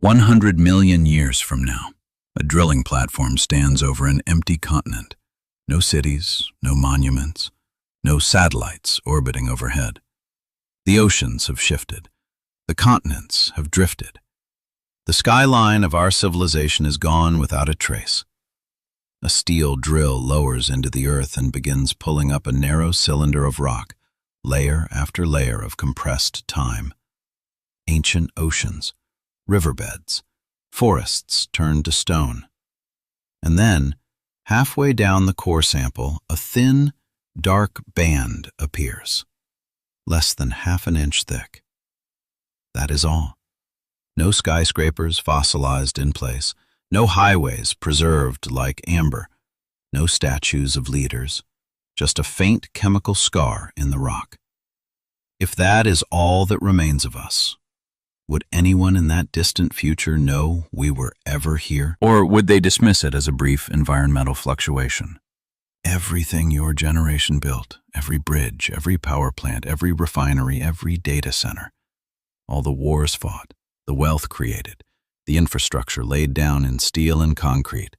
100 million years from now, a drilling platform stands over an empty continent. No cities, no monuments, no satellites orbiting overhead. The oceans have shifted. The continents have drifted. The skyline of our civilization is gone without a trace. A steel drill lowers into the earth and begins pulling up a narrow cylinder of rock, layer after layer of compressed time. Ancient oceans, riverbeds, forests turned to stone. And then, halfway down the core sample, a thin, dark band appears, less than half an inch thick. That is all. No skyscrapers fossilized in place, no highways preserved like amber, no statues of leaders, just a faint chemical scar in the rock. If that is all that remains of us, would anyone in that distant future know we were ever here? Or would they dismiss it as a brief environmental fluctuation? Everything your generation built, every bridge, every power plant, every refinery, every data center, all the wars fought, the wealth created, the infrastructure laid down in steel and concrete,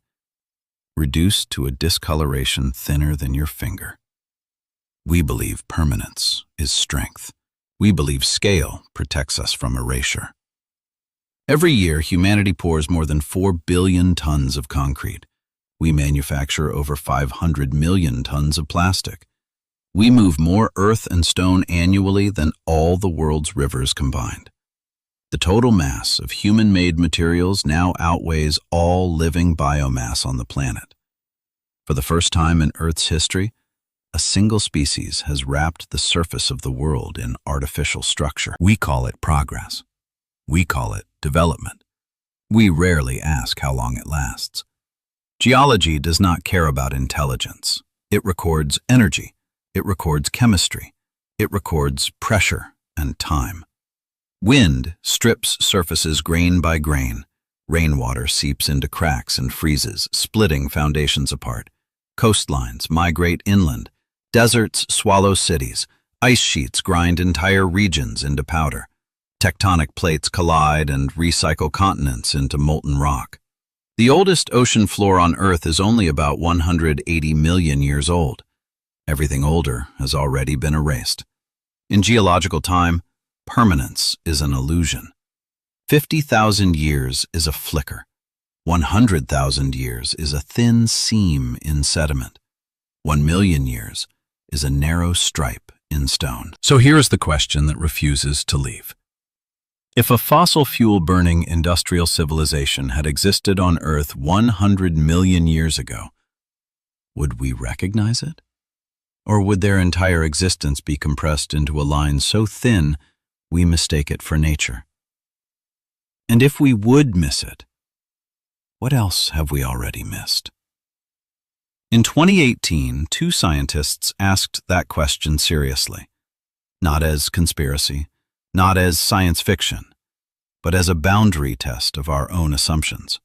reduced to a discoloration thinner than your finger. We believe permanence is strength. We believe scale protects us from erasure. Every year, humanity pours more than 4 billion tons of concrete. We manufacture over 500 million tons of plastic. We move more earth and stone annually than all the world's rivers combined. The total mass of human-made materials now outweighs all living biomass on the planet. For the first time in Earth's history, a single species has wrapped the surface of the world in artificial structure. We call it progress. We call it development. We rarely ask how long it lasts. Geology does not care about intelligence. It records energy. It records chemistry. It records pressure and time. Wind strips surfaces grain by grain. Rainwater seeps into cracks and freezes, splitting foundations apart. Coastlines migrate inland. Deserts swallow cities. Ice sheets grind entire regions into powder. Tectonic plates collide and recycle continents into molten rock. The oldest ocean floor on Earth is only about 180 million years old. Everything older has already been erased. In geological time, permanence is an illusion. 50,000 years is a flicker. 100,000 years is a thin seam in sediment. 1 million years is a narrow stripe in stone. So here's the question that refuses to leave. If a fossil fuel-burning industrial civilization had existed on Earth 100 million years ago, would we recognize it? Or would their entire existence be compressed into a line so thin we mistake it for nature? And if we would miss it, what else have we already missed? In 2018, 2 scientists asked that question seriously, not as conspiracy, not as science fiction, but as a boundary test of our own assumptions.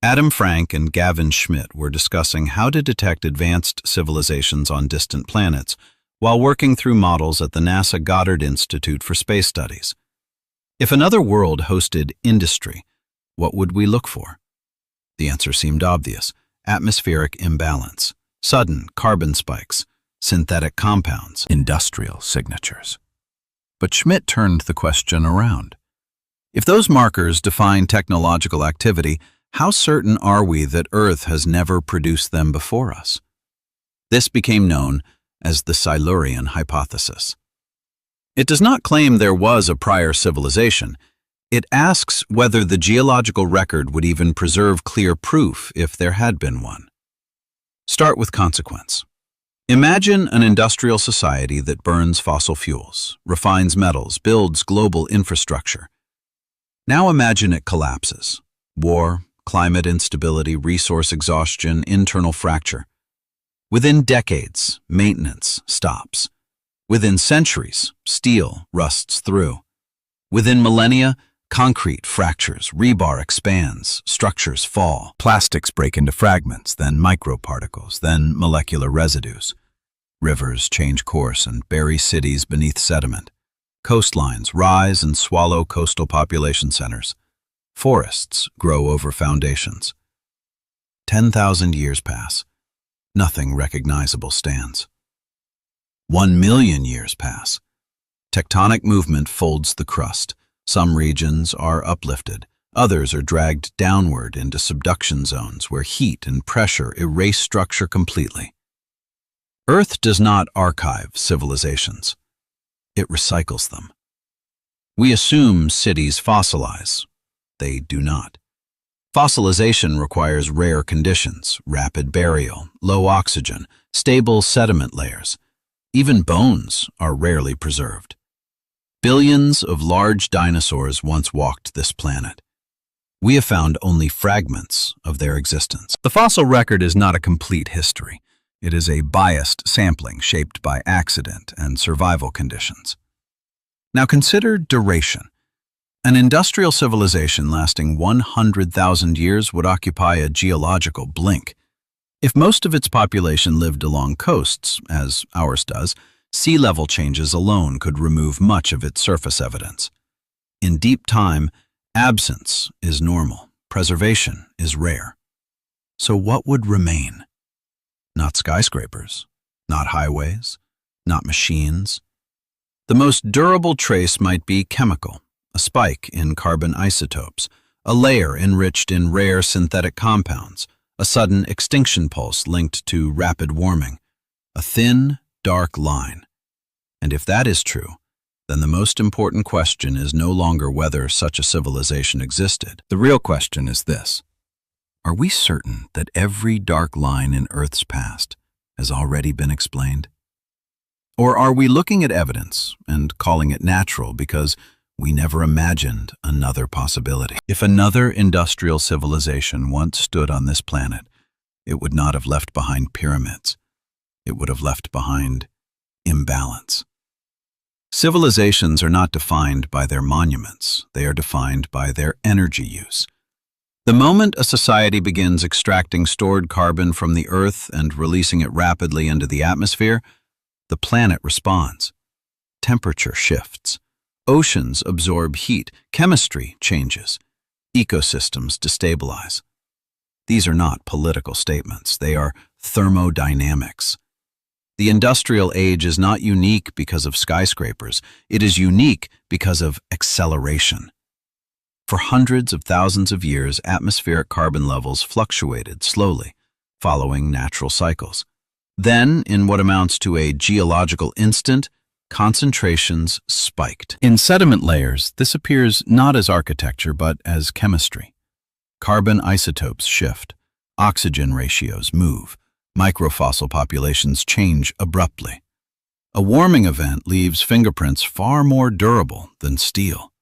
Adam Frank and Gavin Schmidt were discussing how to detect advanced civilizations on distant planets while working through models at the NASA Goddard Institute for Space Studies. If another world hosted industry, what would we look for? The answer seemed obvious: atmospheric imbalance, sudden carbon spikes, synthetic compounds, industrial signatures. But Schmidt turned the question around. If those markers define technological activity, how certain are we that Earth has never produced them before us? This became known as the Silurian hypothesis. It does not claim there was a prior civilization. It asks whether the geological record would even preserve clear proof if there had been one. Start with consequence. Imagine an industrial society that burns fossil fuels, refines metals, builds global infrastructure. Now imagine it collapses. War, climate instability, resource exhaustion, internal fracture. Within decades, maintenance stops. Within centuries, steel rusts through. Within millennia, concrete fractures, rebar expands, structures fall. Plastics break into fragments, then microparticles, then molecular residues. Rivers change course and bury cities beneath sediment. Coastlines rise and swallow coastal population centers. Forests grow over foundations. 10,000 years pass. Nothing recognizable stands. 1,000,000 years pass. Tectonic movement folds the crust. Some regions are uplifted. Others are dragged downward into subduction zones where heat and pressure erase structure completely. Earth does not archive civilizations. It recycles them. We assume cities fossilize. They do not. Fossilization requires rare conditions, rapid burial, low oxygen, stable sediment layers. Even bones are rarely preserved. Billions of large dinosaurs once walked this planet. We have found only fragments of their existence. The fossil record is not a complete history. It is a biased sampling shaped by accident and survival conditions. Now consider duration. An industrial civilization lasting 100,000 years would occupy a geological blink. If most of its population lived along coasts, as ours does, sea level changes alone could remove much of its surface evidence. In deep time, absence is normal, preservation is rare. So what would remain? Not skyscrapers, not highways, not machines. The most durable trace might be chemical, a spike in carbon isotopes, a layer enriched in rare synthetic compounds, a sudden extinction pulse linked to rapid warming, a thin, dark line. And if that is true, then the most important question is no longer whether such a civilization existed. The real question is this: are we certain that every dark line in Earth's past has already been explained? Or are we looking at evidence and calling it natural because we never imagined another possibility? If another industrial civilization once stood on this planet, it would not have left behind pyramids. It would have left behind imbalance. Civilizations are not defined by their monuments. They are defined by their energy use. The moment a society begins extracting stored carbon from the Earth and releasing it rapidly into the atmosphere, the planet responds. Temperature shifts. Oceans absorb heat. Chemistry changes. Ecosystems destabilize. These are not political statements. They are thermodynamics. The industrial age is not unique because of skyscrapers. It is unique because of acceleration. For hundreds of thousands of years, atmospheric carbon levels fluctuated slowly, following natural cycles. Then, in what amounts to a geological instant, concentrations spiked. In sediment layers, this appears not as architecture but as chemistry. Carbon isotopes shift. Oxygen ratios move. Microfossil populations change abruptly. A warming event leaves fingerprints far more durable than steel.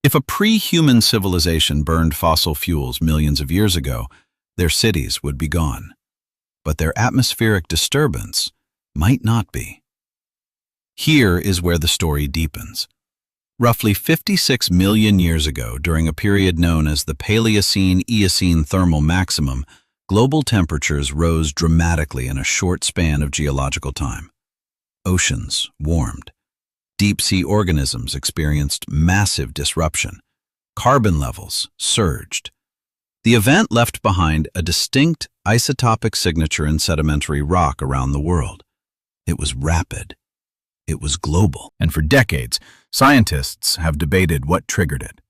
If a pre-human civilization burned fossil fuels millions of years ago, their cities would be gone. But their atmospheric disturbance might not be. Here is where the story deepens. Roughly 56 million years ago, during a period known as the Paleocene-Eocene thermal maximum, global temperatures rose dramatically in a short span of geological time. Oceans warmed. Deep-sea organisms experienced massive disruption. Carbon levels surged. The event left behind a distinct isotopic signature in sedimentary rock around the world. It was rapid. It was global. And for decades, scientists have debated what triggered it.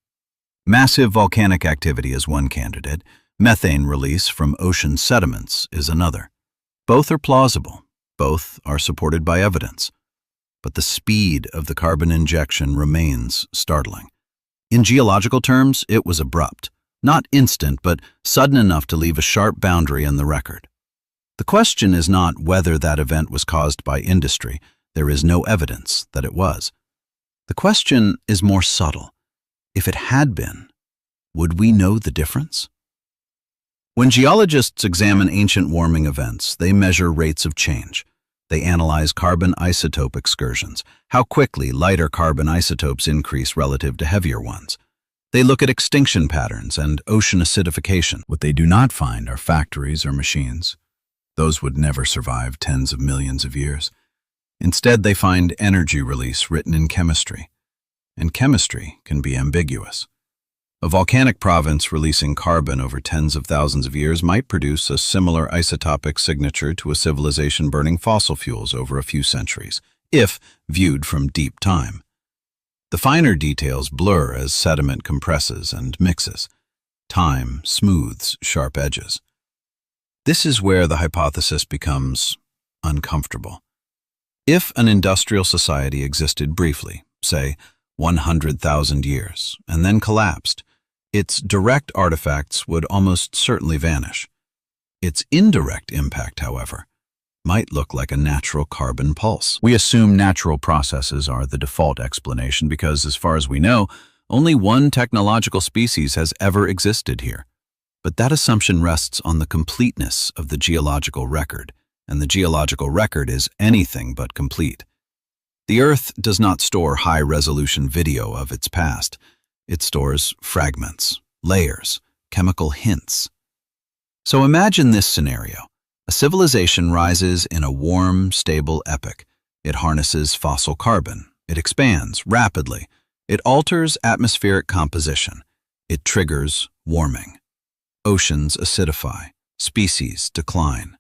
Massive volcanic activity is one candidate. Methane release from ocean sediments is another. Both are plausible. Both are supported by evidence. But the speed of the carbon injection remains startling. In geological terms, it was abrupt. Not instant, but sudden enough to leave a sharp boundary in the record. The question is not whether that event was caused by industry. There is no evidence that it was. The question is more subtle. If it had been, would we know the difference? When geologists examine ancient warming events, they measure rates of change. They analyze carbon isotope excursions, how quickly lighter carbon isotopes increase relative to heavier ones. They look at extinction patterns and ocean acidification. What they do not find are factories or machines. Those would never survive tens of millions of years. Instead, they find energy release written in chemistry. And chemistry can be ambiguous. A volcanic province releasing carbon over tens of thousands of years might produce a similar isotopic signature to a civilization burning fossil fuels over a few centuries, if viewed from deep time. The finer details blur as sediment compresses and mixes. Time smooths sharp edges. This is where the hypothesis becomes uncomfortable. If an industrial society existed briefly, say 100,000 years, and then collapsed, its direct artifacts would almost certainly vanish. Its indirect impact, however, might look like a natural carbon pulse. We assume natural processes are the default explanation because, as far as we know, only one technological species has ever existed here. But that assumption rests on the completeness of the geological record, and the geological record is anything but complete. The Earth does not store high-resolution video of its past. It stores fragments, layers, chemical hints. So imagine this scenario. A civilization rises in a warm, stable epoch. It harnesses fossil carbon. It expands rapidly. It alters atmospheric composition. It triggers warming. Oceans acidify. Species decline.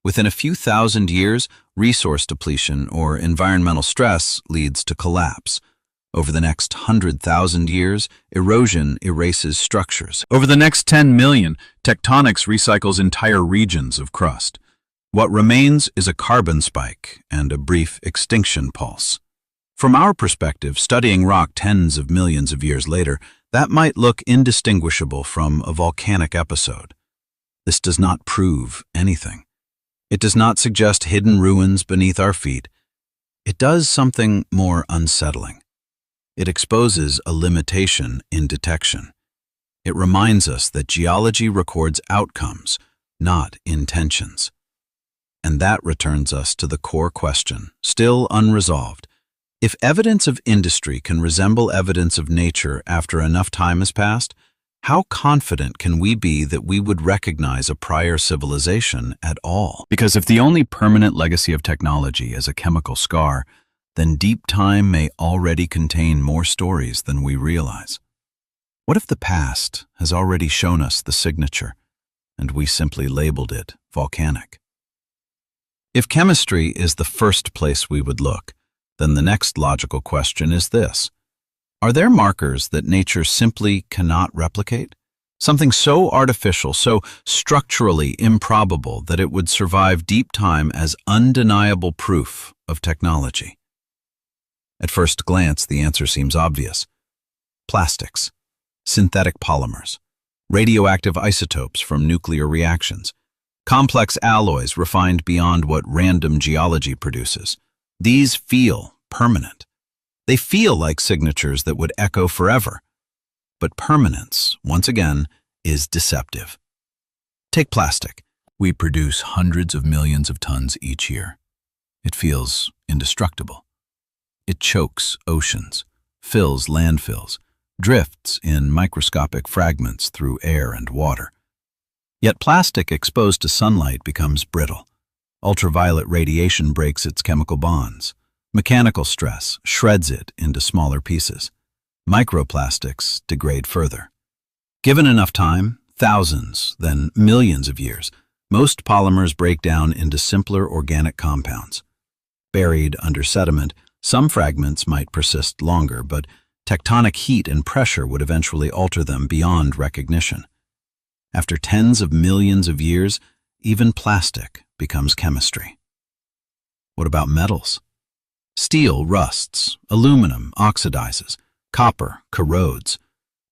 Within a few thousand years, resource depletion or environmental stress leads to collapse. Over the next 100,000 years, erosion erases structures. Over the next 10 million, tectonics recycles entire regions of crust. What remains is a carbon spike and a brief extinction pulse. From our perspective, studying rock tens of millions of years later, that might look indistinguishable from a volcanic episode. This does not prove anything. It does not suggest hidden ruins beneath our feet. It does something more unsettling. It exposes a limitation in detection. It reminds us that geology records outcomes, not intentions. And that returns us to the core question, still unresolved. If evidence of industry can resemble evidence of nature after enough time has passed, how confident can we be that we would recognize a prior civilization at all? Because if the only permanent legacy of technology is a chemical scar, then deep time may already contain more stories than we realize. What if the past has already shown us the signature, and we simply labeled it volcanic? If chemistry is the first place we would look, then the next logical question is this. Are there markers that nature simply cannot replicate? Something so artificial, so structurally improbable that it would survive deep time as undeniable proof of technology? At first glance, the answer seems obvious. Plastics, synthetic polymers, radioactive isotopes from nuclear reactions, complex alloys refined beyond what random geology produces. These feel permanent. They feel like signatures that would echo forever. But permanence, once again, is deceptive. Take plastic. We produce hundreds of millions of tons each year. It feels indestructible. It chokes oceans, fills landfills, drifts in microscopic fragments through air and water. Yet plastic exposed to sunlight becomes brittle. Ultraviolet radiation breaks its chemical bonds. Mechanical stress shreds it into smaller pieces. Microplastics degrade further. Given enough time, thousands, then millions of years, most polymers break down into simpler organic compounds. Buried under sediment, some fragments might persist longer, but tectonic heat and pressure would eventually alter them beyond recognition. After tens of millions of years, even plastic becomes chemistry. What about metals? Steel rusts, aluminum oxidizes, copper corrodes.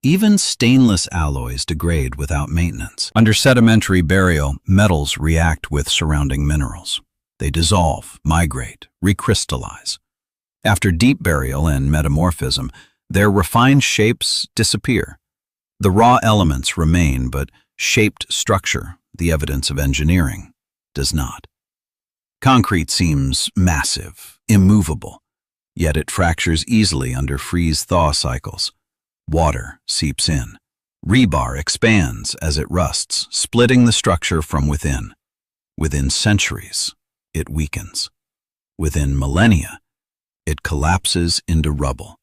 Even stainless alloys degrade without maintenance. Under sedimentary burial, metals react with surrounding minerals. They dissolve, migrate, recrystallize. After deep burial and metamorphism, their refined shapes disappear. The raw elements remain, but shaped structure, the evidence of engineering, does not. Concrete seems massive, immovable, yet it fractures easily under freeze-thaw cycles. Water seeps in. Rebar expands as it rusts, splitting the structure from within. Within centuries, it weakens. Within millennia, it collapses into rubble.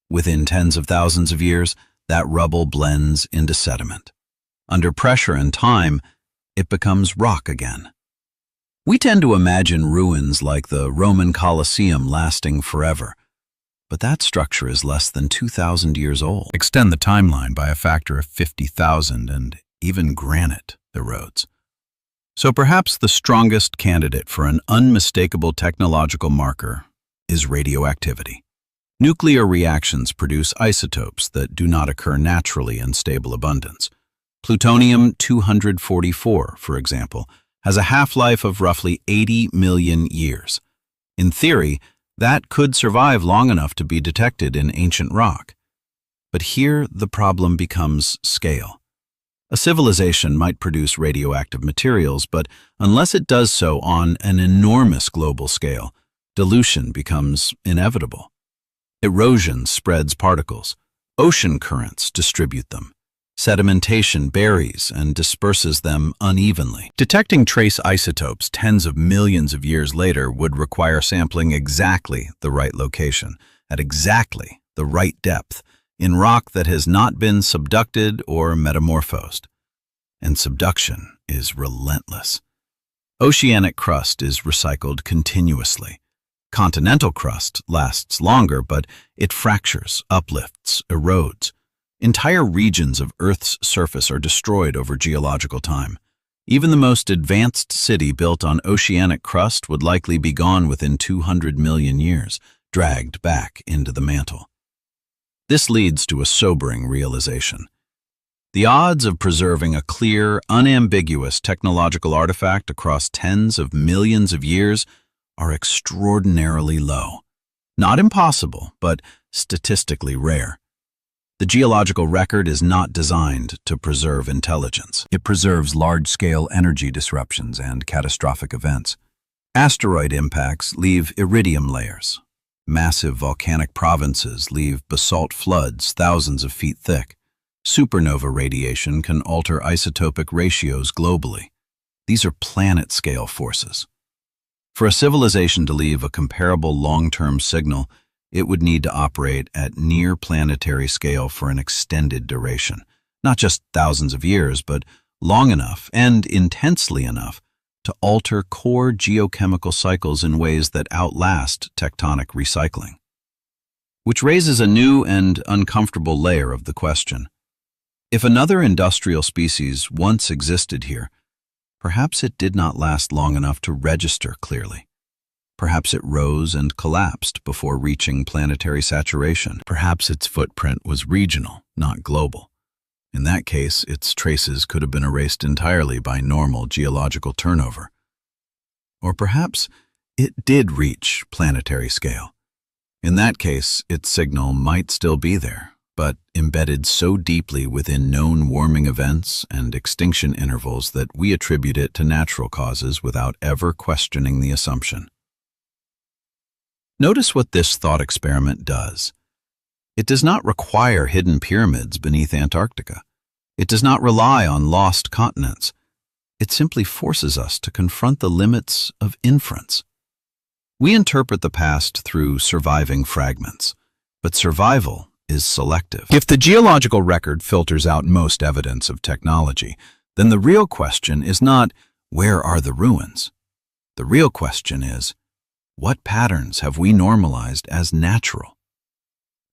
Within tens of thousands of years, that rubble blends into sediment. Under pressure and time, it becomes rock again. We tend to imagine ruins like the Roman Colosseum lasting forever, but that structure is less than 2,000 years old. Extend the timeline by a factor of 50,000 and even granite erodes. So perhaps the strongest candidate for an unmistakable technological marker is radioactivity. Nuclear reactions produce isotopes that do not occur naturally in stable abundance. Plutonium-244, for example, has a half-life of roughly 80 million years. In theory, that could survive long enough to be detected in ancient rock. But here the problem becomes scale. A civilization might produce radioactive materials, but unless it does so on an enormous global scale, dilution becomes inevitable. Erosion spreads particles. Ocean currents distribute them. Sedimentation buries and disperses them unevenly. Detecting trace isotopes tens of millions of years later would require sampling exactly the right location, at exactly the right depth, in rock that has not been subducted or metamorphosed. And subduction is relentless. Oceanic crust is recycled continuously. Continental crust lasts longer, but it fractures, uplifts, erodes. Entire regions of Earth's surface are destroyed over geological time. Even the most advanced city built on oceanic crust would likely be gone within 200 million years, dragged back into the mantle. This leads to a sobering realization. The odds of preserving a clear, unambiguous technological artifact across tens of millions of years are extraordinarily low. Not impossible, but statistically rare. The geological record is not designed to preserve intelligence. It preserves large-scale energy disruptions and catastrophic events. Asteroid impacts leave iridium layers. Massive volcanic provinces leave basalt floods thousands of feet thick. Supernova radiation can alter isotopic ratios globally. These are planet-scale forces. For a civilization to leave a comparable long-term signal, it would need to operate at near-planetary scale for an extended duration, not just thousands of years, but long enough and intensely enough to alter core geochemical cycles in ways that outlast tectonic recycling. Which raises a new and uncomfortable layer of the question. If another industrial species once existed here, perhaps it did not last long enough to register clearly. Perhaps it rose and collapsed before reaching planetary saturation. Perhaps its footprint was regional, not global. In that case, its traces could have been erased entirely by normal geological turnover. Or perhaps it did reach planetary scale. In that case, its signal might still be there, but embedded so deeply within known warming events and extinction intervals that we attribute it to natural causes without ever questioning the assumption. Notice what this thought experiment does. It does not require hidden pyramids beneath Antarctica. It does not rely on lost continents. It simply forces us to confront the limits of inference. We interpret the past through surviving fragments, but survival is selective. If the geological record filters out most evidence of technology, then the real question is not, where are the ruins? The real question is, what patterns have we normalized as natural?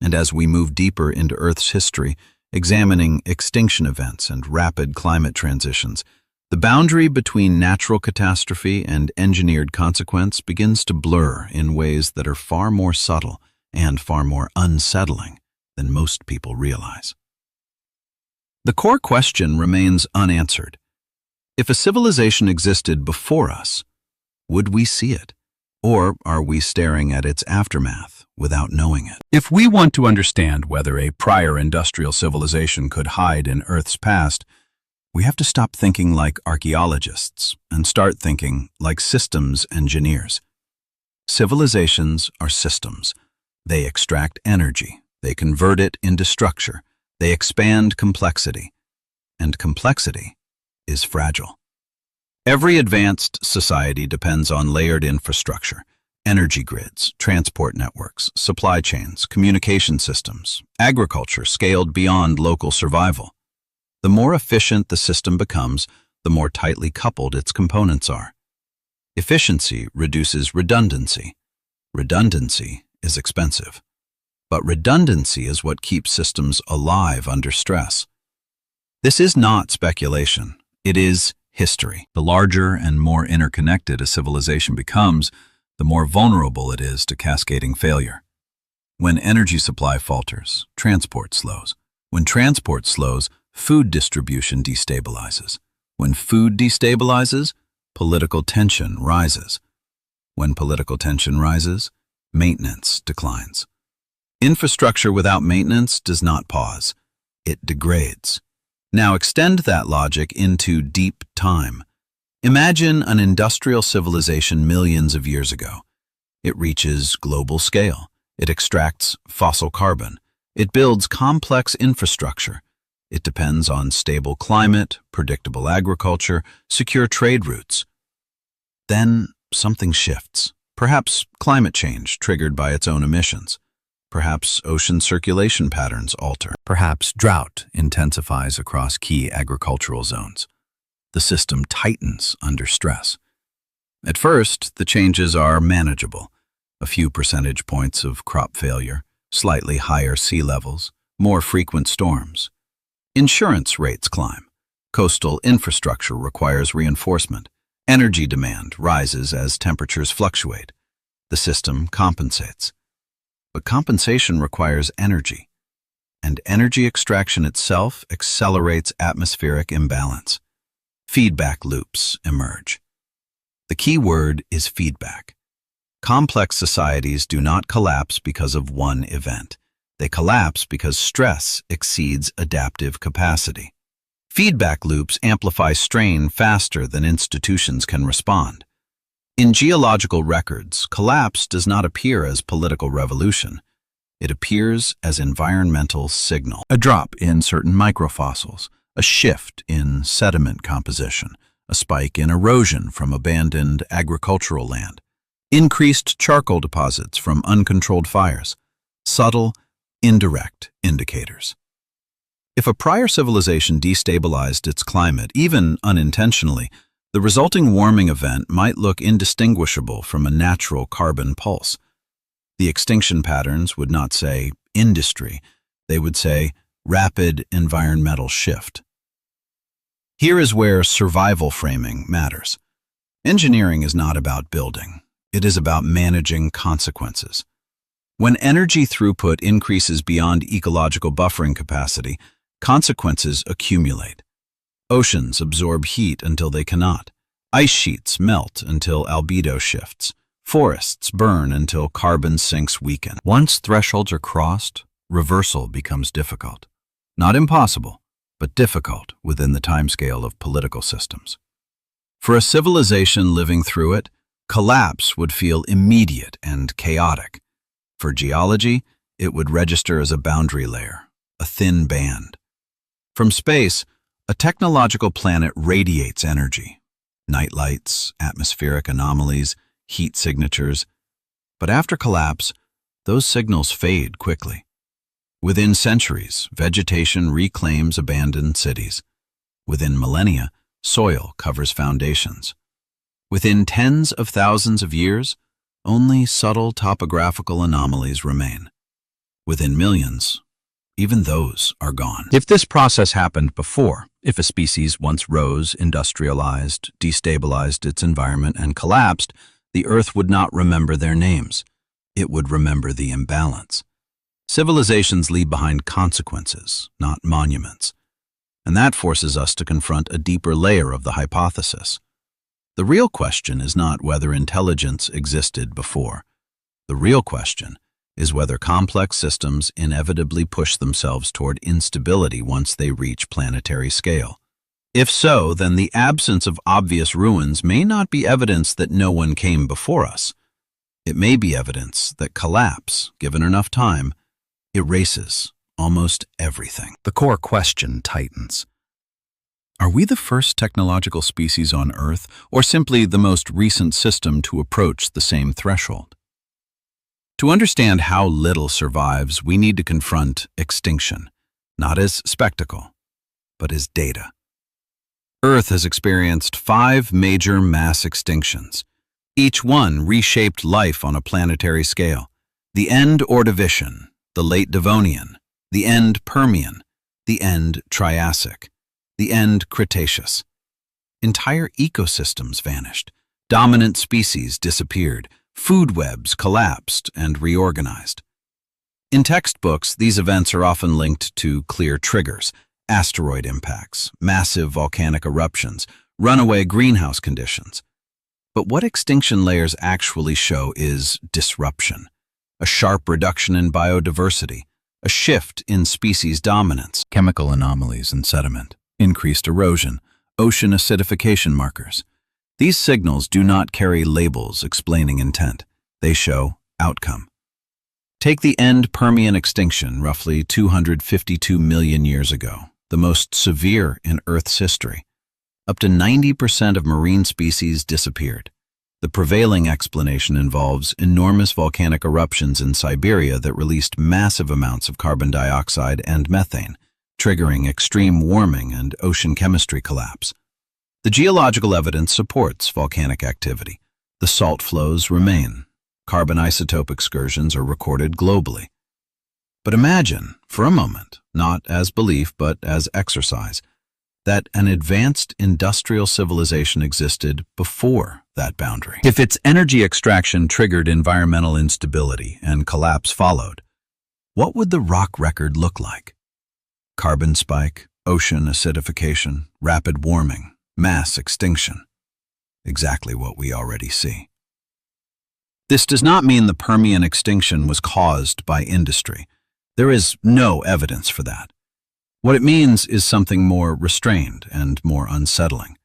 And as we move deeper into Earth's history, examining extinction events and rapid climate transitions, the boundary between natural catastrophe and engineered consequence begins to blur in ways that are far more subtle and far more unsettling than most people realize. The core question remains unanswered. If a civilization existed before us, would we see it? Or are we staring at its aftermath without knowing it? If we want to understand whether a prior industrial civilization could hide in Earth's past, we have to stop thinking like archaeologists and start thinking like systems engineers. Civilizations are systems. They extract energy. They convert it into structure. They expand complexity. And complexity is fragile. Every advanced society depends on layered infrastructure. Energy grids, transport networks, supply chains, communication systems, agriculture scaled beyond local survival. The more efficient the system becomes, the more tightly coupled its components are. Efficiency reduces redundancy. Redundancy is expensive. But redundancy is what keeps systems alive under stress. This is not speculation. It is history. The larger and more interconnected a civilization becomes, the more vulnerable it is to cascading failure. When energy supply falters, transport slows. When transport slows, food distribution destabilizes. When food destabilizes, political tension rises. When political tension rises, maintenance declines. Infrastructure without maintenance does not pause. It degrades. Now extend that logic into deep time. Imagine an industrial civilization millions of years ago. It reaches global scale. It extracts fossil carbon. It builds complex infrastructure. It depends on stable climate, predictable agriculture, secure trade routes. Then something shifts. Perhaps climate change triggered by its own emissions. Perhaps ocean circulation patterns alter. Perhaps drought intensifies across key agricultural zones. The system tightens under stress. At first, the changes are manageable. A few percentage points of crop failure, slightly higher sea levels, more frequent storms. Insurance rates climb. Coastal infrastructure requires reinforcement. Energy demand rises as temperatures fluctuate. The system compensates. But compensation requires energy, and energy extraction itself accelerates atmospheric imbalance. Feedback loops emerge. The key word is feedback. Complex societies do not collapse because of one event. They collapse because stress exceeds adaptive capacity. Feedback loops amplify strain faster than institutions can respond. In geological records, collapse does not appear as political revolution. It appears as environmental signal. A drop in certain microfossils, a shift in sediment composition, a spike in erosion from abandoned agricultural land, increased charcoal deposits from uncontrolled fires, subtle, indirect indicators. If a prior civilization destabilized its climate, even unintentionally, the resulting warming event might look indistinguishable from a natural carbon pulse. The extinction patterns would not say industry, they would say rapid environmental shift. Here is where survival framing matters. Engineering is not about building. It is about managing consequences. When energy throughput increases beyond ecological buffering capacity, consequences accumulate. Oceans absorb heat until they cannot. Ice sheets melt until albedo shifts. Forests burn until carbon sinks weaken. Once thresholds are crossed, reversal becomes difficult. Not impossible, but difficult within the timescale of political systems. For a civilization living through it, collapse would feel immediate and chaotic. For geology, it would register as a boundary layer, a thin band. From space, a technological planet radiates energy. Night lights, atmospheric anomalies, heat signatures. But after collapse, those signals fade quickly. Within centuries, vegetation reclaims abandoned cities. Within millennia, soil covers foundations. Within tens of thousands of years, only subtle topographical anomalies remain. Within millions, even those are gone. If this process happened before, if a species once rose, industrialized, destabilized its environment, and collapsed, the Earth would not remember their names. It would remember the imbalance. Civilizations leave behind consequences, not monuments. And that forces us to confront a deeper layer of the hypothesis. The real question is not whether intelligence existed before. The real question is whether complex systems inevitably push themselves toward instability once they reach planetary scale. If so, then the absence of obvious ruins may not be evidence that no one came before us. It may be evidence that collapse, given enough time, erases almost everything. The core question tightens. Are we the first technological species on Earth, or simply the most recent system to approach the same threshold? To understand how little survives, we need to confront extinction, not as spectacle, but as data. Earth has experienced 5 major mass extinctions. Each one reshaped life on a planetary scale. The end Ordovician, the late Devonian, the end Permian, the end Triassic, the end Cretaceous. Entire ecosystems vanished. Dominant species disappeared. Food webs collapsed and reorganized. In textbooks, these events are often linked to clear triggers: asteroid impacts, massive volcanic eruptions, runaway greenhouse conditions. But what extinction layers actually show is disruption, a sharp reduction in biodiversity, a shift in species dominance, chemical anomalies in sediment, increased erosion, ocean acidification markers. These signals do not carry labels explaining intent. They show outcome. Take the end Permian extinction roughly 252 million years ago, the most severe in Earth's history. Up to 90% of marine species disappeared. The prevailing explanation involves enormous volcanic eruptions in Siberia that released massive amounts of carbon dioxide and methane, triggering extreme warming and ocean chemistry collapse. The geological evidence supports volcanic activity. The salt flows remain. Carbon isotope excursions are recorded globally. But imagine, for a moment, not as belief but as exercise, that an advanced industrial civilization existed before that boundary. If its energy extraction triggered environmental instability and collapse followed, what would the rock record look like? Carbon spike, ocean acidification, rapid warming, mass extinction. Exactly what we already see. This does not mean the Permian extinction was caused by industry. There is no evidence for that. What it means is something more restrained and more unsettling.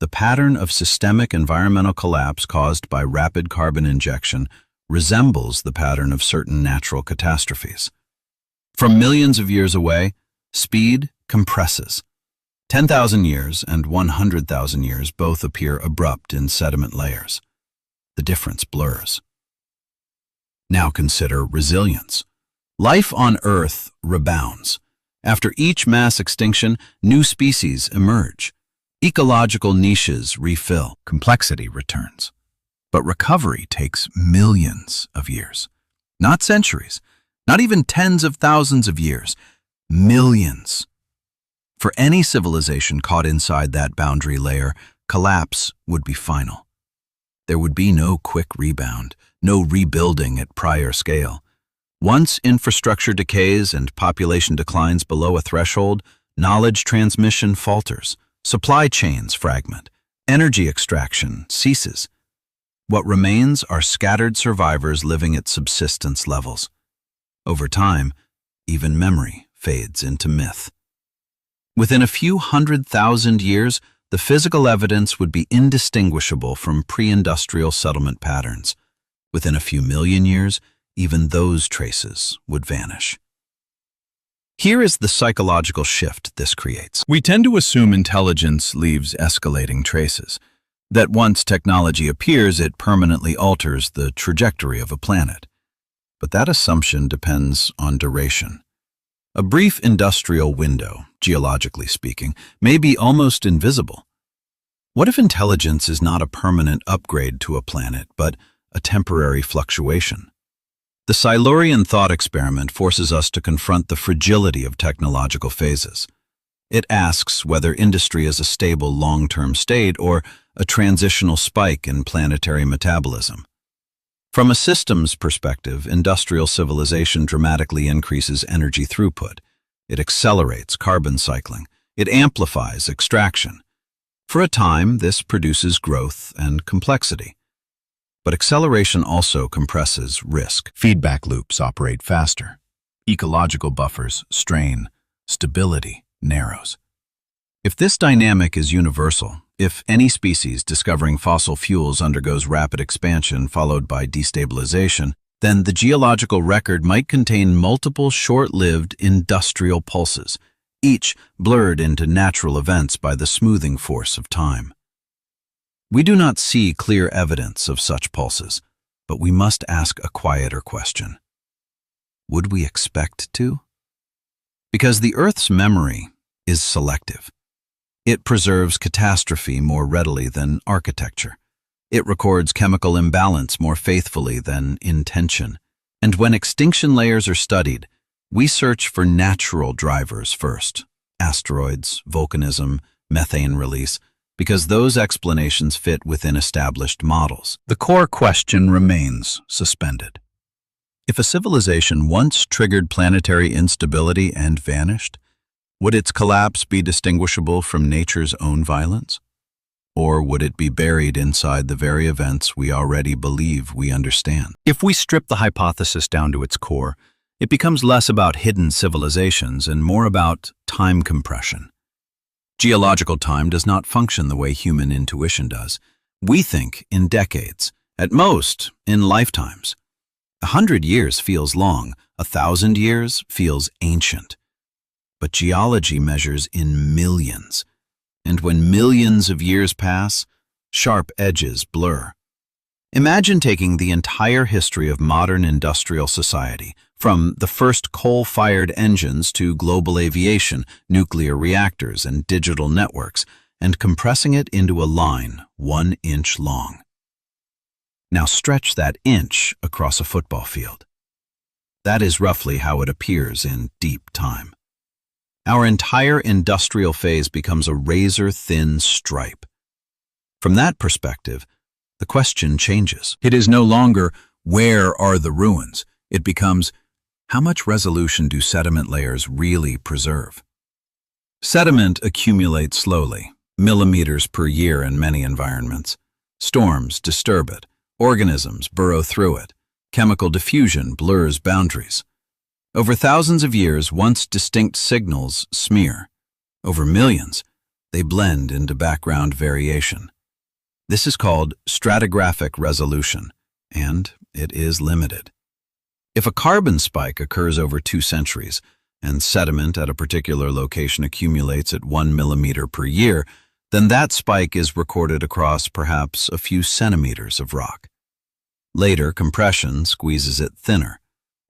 The pattern of systemic environmental collapse caused by rapid carbon injection resembles the pattern of certain natural catastrophes. From millions of years away, speed compresses. 10,000 years and 100,000 years both appear abrupt in sediment layers. The difference blurs. Now consider resilience. Life on Earth rebounds. After each mass extinction, new species emerge. Ecological niches refill. Complexity returns. But recovery takes millions of years. Not centuries, not even tens of thousands of years. Millions. For any civilization caught inside that boundary layer, collapse would be final. There would be no quick rebound, no rebuilding at prior scale. Once infrastructure decays and population declines below a threshold, knowledge transmission falters, supply chains fragment, energy extraction ceases. What remains are scattered survivors living at subsistence levels. Over time, even memory fades into myth. Within a few 100,000 years, the physical evidence would be indistinguishable from pre-industrial settlement patterns. Within a few million years, even those traces would vanish. Here is the psychological shift this creates. We tend to assume intelligence leaves escalating traces, that once technology appears, it permanently alters the trajectory of a planet. But that assumption depends on duration. A brief industrial window, geologically speaking, may be almost invisible. What if intelligence is not a permanent upgrade to a planet, but a temporary fluctuation? The Silurian thought experiment forces us to confront the fragility of technological phases. It asks whether industry is a stable long-term state or a transitional spike in planetary metabolism. From a systems perspective, industrial civilization dramatically increases energy throughput. It accelerates carbon cycling. It amplifies extraction. For a time, this produces growth and complexity. But acceleration also compresses risk. Feedback loops operate faster. Ecological buffers strain. Stability narrows. If this dynamic is universal, if any species discovering fossil fuels undergoes rapid expansion followed by destabilization, then the geological record might contain multiple short-lived industrial pulses, each blurred into natural events by the smoothing force of time. We do not see clear evidence of such pulses. But we must ask a quieter question. Would we expect to? Because the Earth's memory is selective. It preserves catastrophe more readily than architecture. It records chemical imbalance more faithfully than intention. And when extinction layers are studied, we search for natural drivers first: asteroids, volcanism, methane release, because those explanations fit within established models. The core question remains suspended. If a civilization once triggered planetary instability and vanished, would its collapse be distinguishable from nature's own violence? Or would it be buried inside the very events we already believe we understand? If we strip the hypothesis down to its core, it becomes less about hidden civilizations and more about time compression. Geological time does not function the way human intuition does. We think in decades, at most in lifetimes. 100 years feels long, 1,000 years feels ancient. But geology measures in millions. And when millions of years pass, sharp edges blur. Imagine taking the entire history of modern industrial society, from the first coal-fired engines to global aviation, nuclear reactors, and digital networks, and compressing it into a line 1 inch long. Now stretch that inch across a football field. That is roughly how it appears in deep time. Our entire industrial phase becomes a razor-thin stripe. From that perspective, the question changes. It is no longer, where are the ruins? It becomes, how much resolution do sediment layers really preserve? Sediment accumulates slowly, millimeters per year in many environments. Storms disturb it. Organisms burrow through it. Chemical diffusion blurs boundaries. Over thousands of years, once distinct signals smear. Over millions, they blend into background variation. This is called stratigraphic resolution, and it is limited. If a carbon spike occurs over 2 centuries, and sediment at a particular location accumulates at 1 millimeter per year, then that spike is recorded across perhaps a few centimeters of rock. Later, compression squeezes it thinner.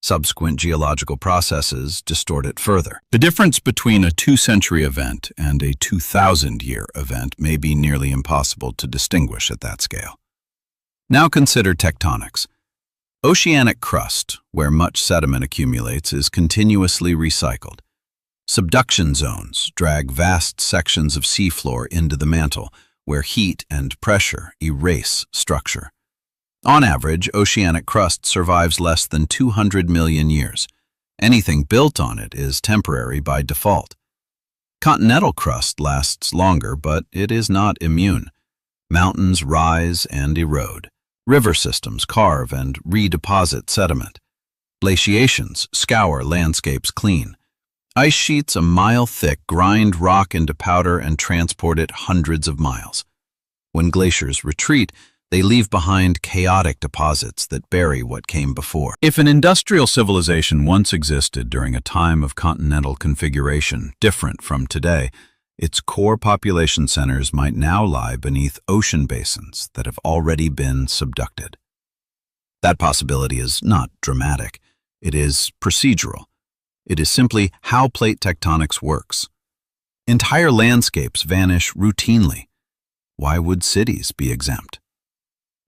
Subsequent geological processes distort it further. The difference between a 2-century event and a 2,000-year event may be nearly impossible to distinguish at that scale. Now consider tectonics. Oceanic crust, where much sediment accumulates, is continuously recycled. Subduction zones drag vast sections of seafloor into the mantle, where heat and pressure erase structure. On average, oceanic crust survives less than 200 million years. Anything built on it is temporary by default. Continental crust lasts longer, but it is not immune. Mountains rise and erode. River systems carve and redeposit sediment. Glaciations scour landscapes clean. Ice sheets a mile thick grind rock into powder and transport it hundreds of miles. When glaciers retreat, they leave behind chaotic deposits that bury what came before. If an industrial civilization once existed during a time of continental configuration different from today, its core population centers might now lie beneath ocean basins that have already been subducted. That possibility is not dramatic. It is procedural. It is simply how plate tectonics works. Entire landscapes vanish routinely. Why would cities be exempt?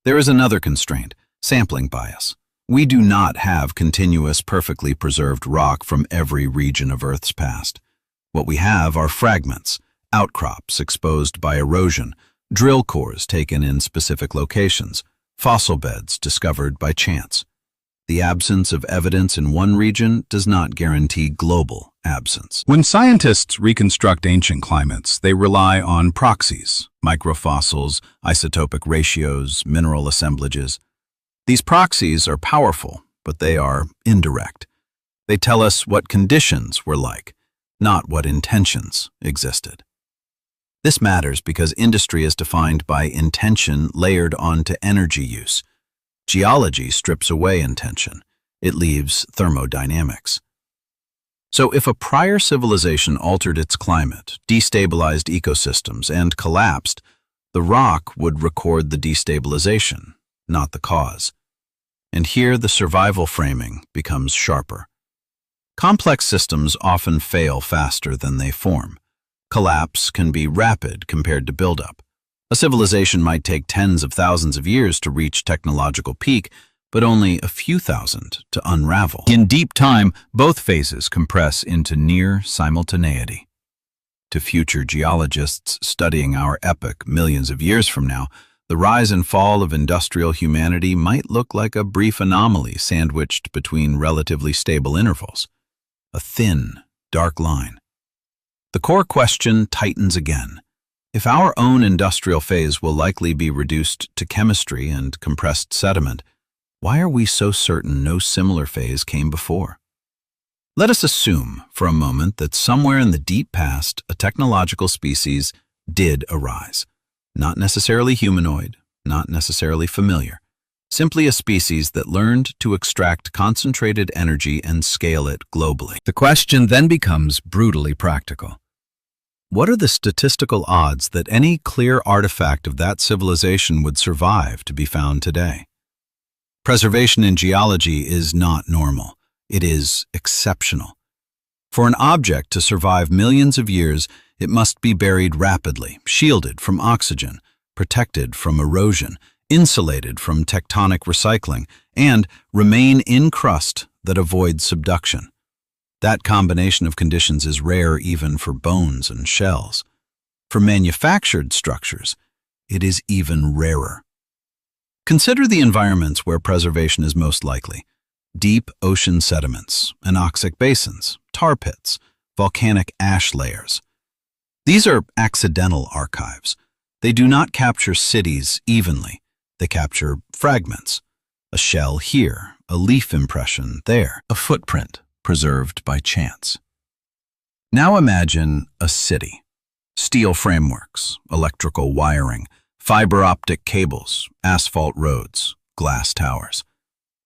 There is another constraint, sampling bias. We do not have continuous, perfectly preserved rock from every region of Earth's past. What we have are fragments, outcrops exposed by erosion, drill cores taken in specific locations, fossil beds discovered by chance. The absence of evidence in one region does not guarantee global absence. When scientists reconstruct ancient climates, they rely on proxies, microfossils, isotopic ratios, mineral assemblages. These proxies are powerful, but they are indirect. They tell us what conditions were like, not what intentions existed. This matters because industry is defined by intention layered onto energy use. Geology strips away intention. It leaves thermodynamics. So if a prior civilization altered its climate, destabilized ecosystems, and collapsed, the rock would record the destabilization, not the cause. and here the survival framing becomes sharper. Complex systems often fail faster than they form. Collapse can be rapid compared to buildup. A civilization might take tens of thousands of years to reach technological peak, but only a few thousand to unravel. In deep time, both phases compress into near simultaneity. To future geologists studying our epoch millions of years from now, the rise and fall of industrial humanity might look like a brief anomaly sandwiched between relatively stable intervals. A thin, dark line. The core question tightens again. If our own industrial phase will likely be reduced to chemistry and compressed sediment, why are we so certain no similar phase came before? Let us assume for a moment that somewhere in the deep past, a technological species did arise. Not necessarily humanoid, not necessarily familiar, simply a species that learned to extract concentrated energy and scale it globally. The question then becomes brutally practical. What are the statistical odds that any clear artifact of that civilization would survive to be found today? Preservation in geology is not normal. It is exceptional. For an object to survive millions of years, it must be buried rapidly, shielded from oxygen, protected from erosion, insulated from tectonic recycling, and remain in crust that avoids subduction. That combination of conditions is rare even for bones and shells. For manufactured structures, it is even rarer. Consider the environments where preservation is most likely. Deep ocean sediments, anoxic basins, tar pits, volcanic ash layers. These are accidental archives. They do not capture cities evenly. They capture fragments. A shell here, a leaf impression there, a footprint preserved by chance. Now imagine a city. Steel frameworks, electrical wiring, fiber optic cables, asphalt roads, glass towers.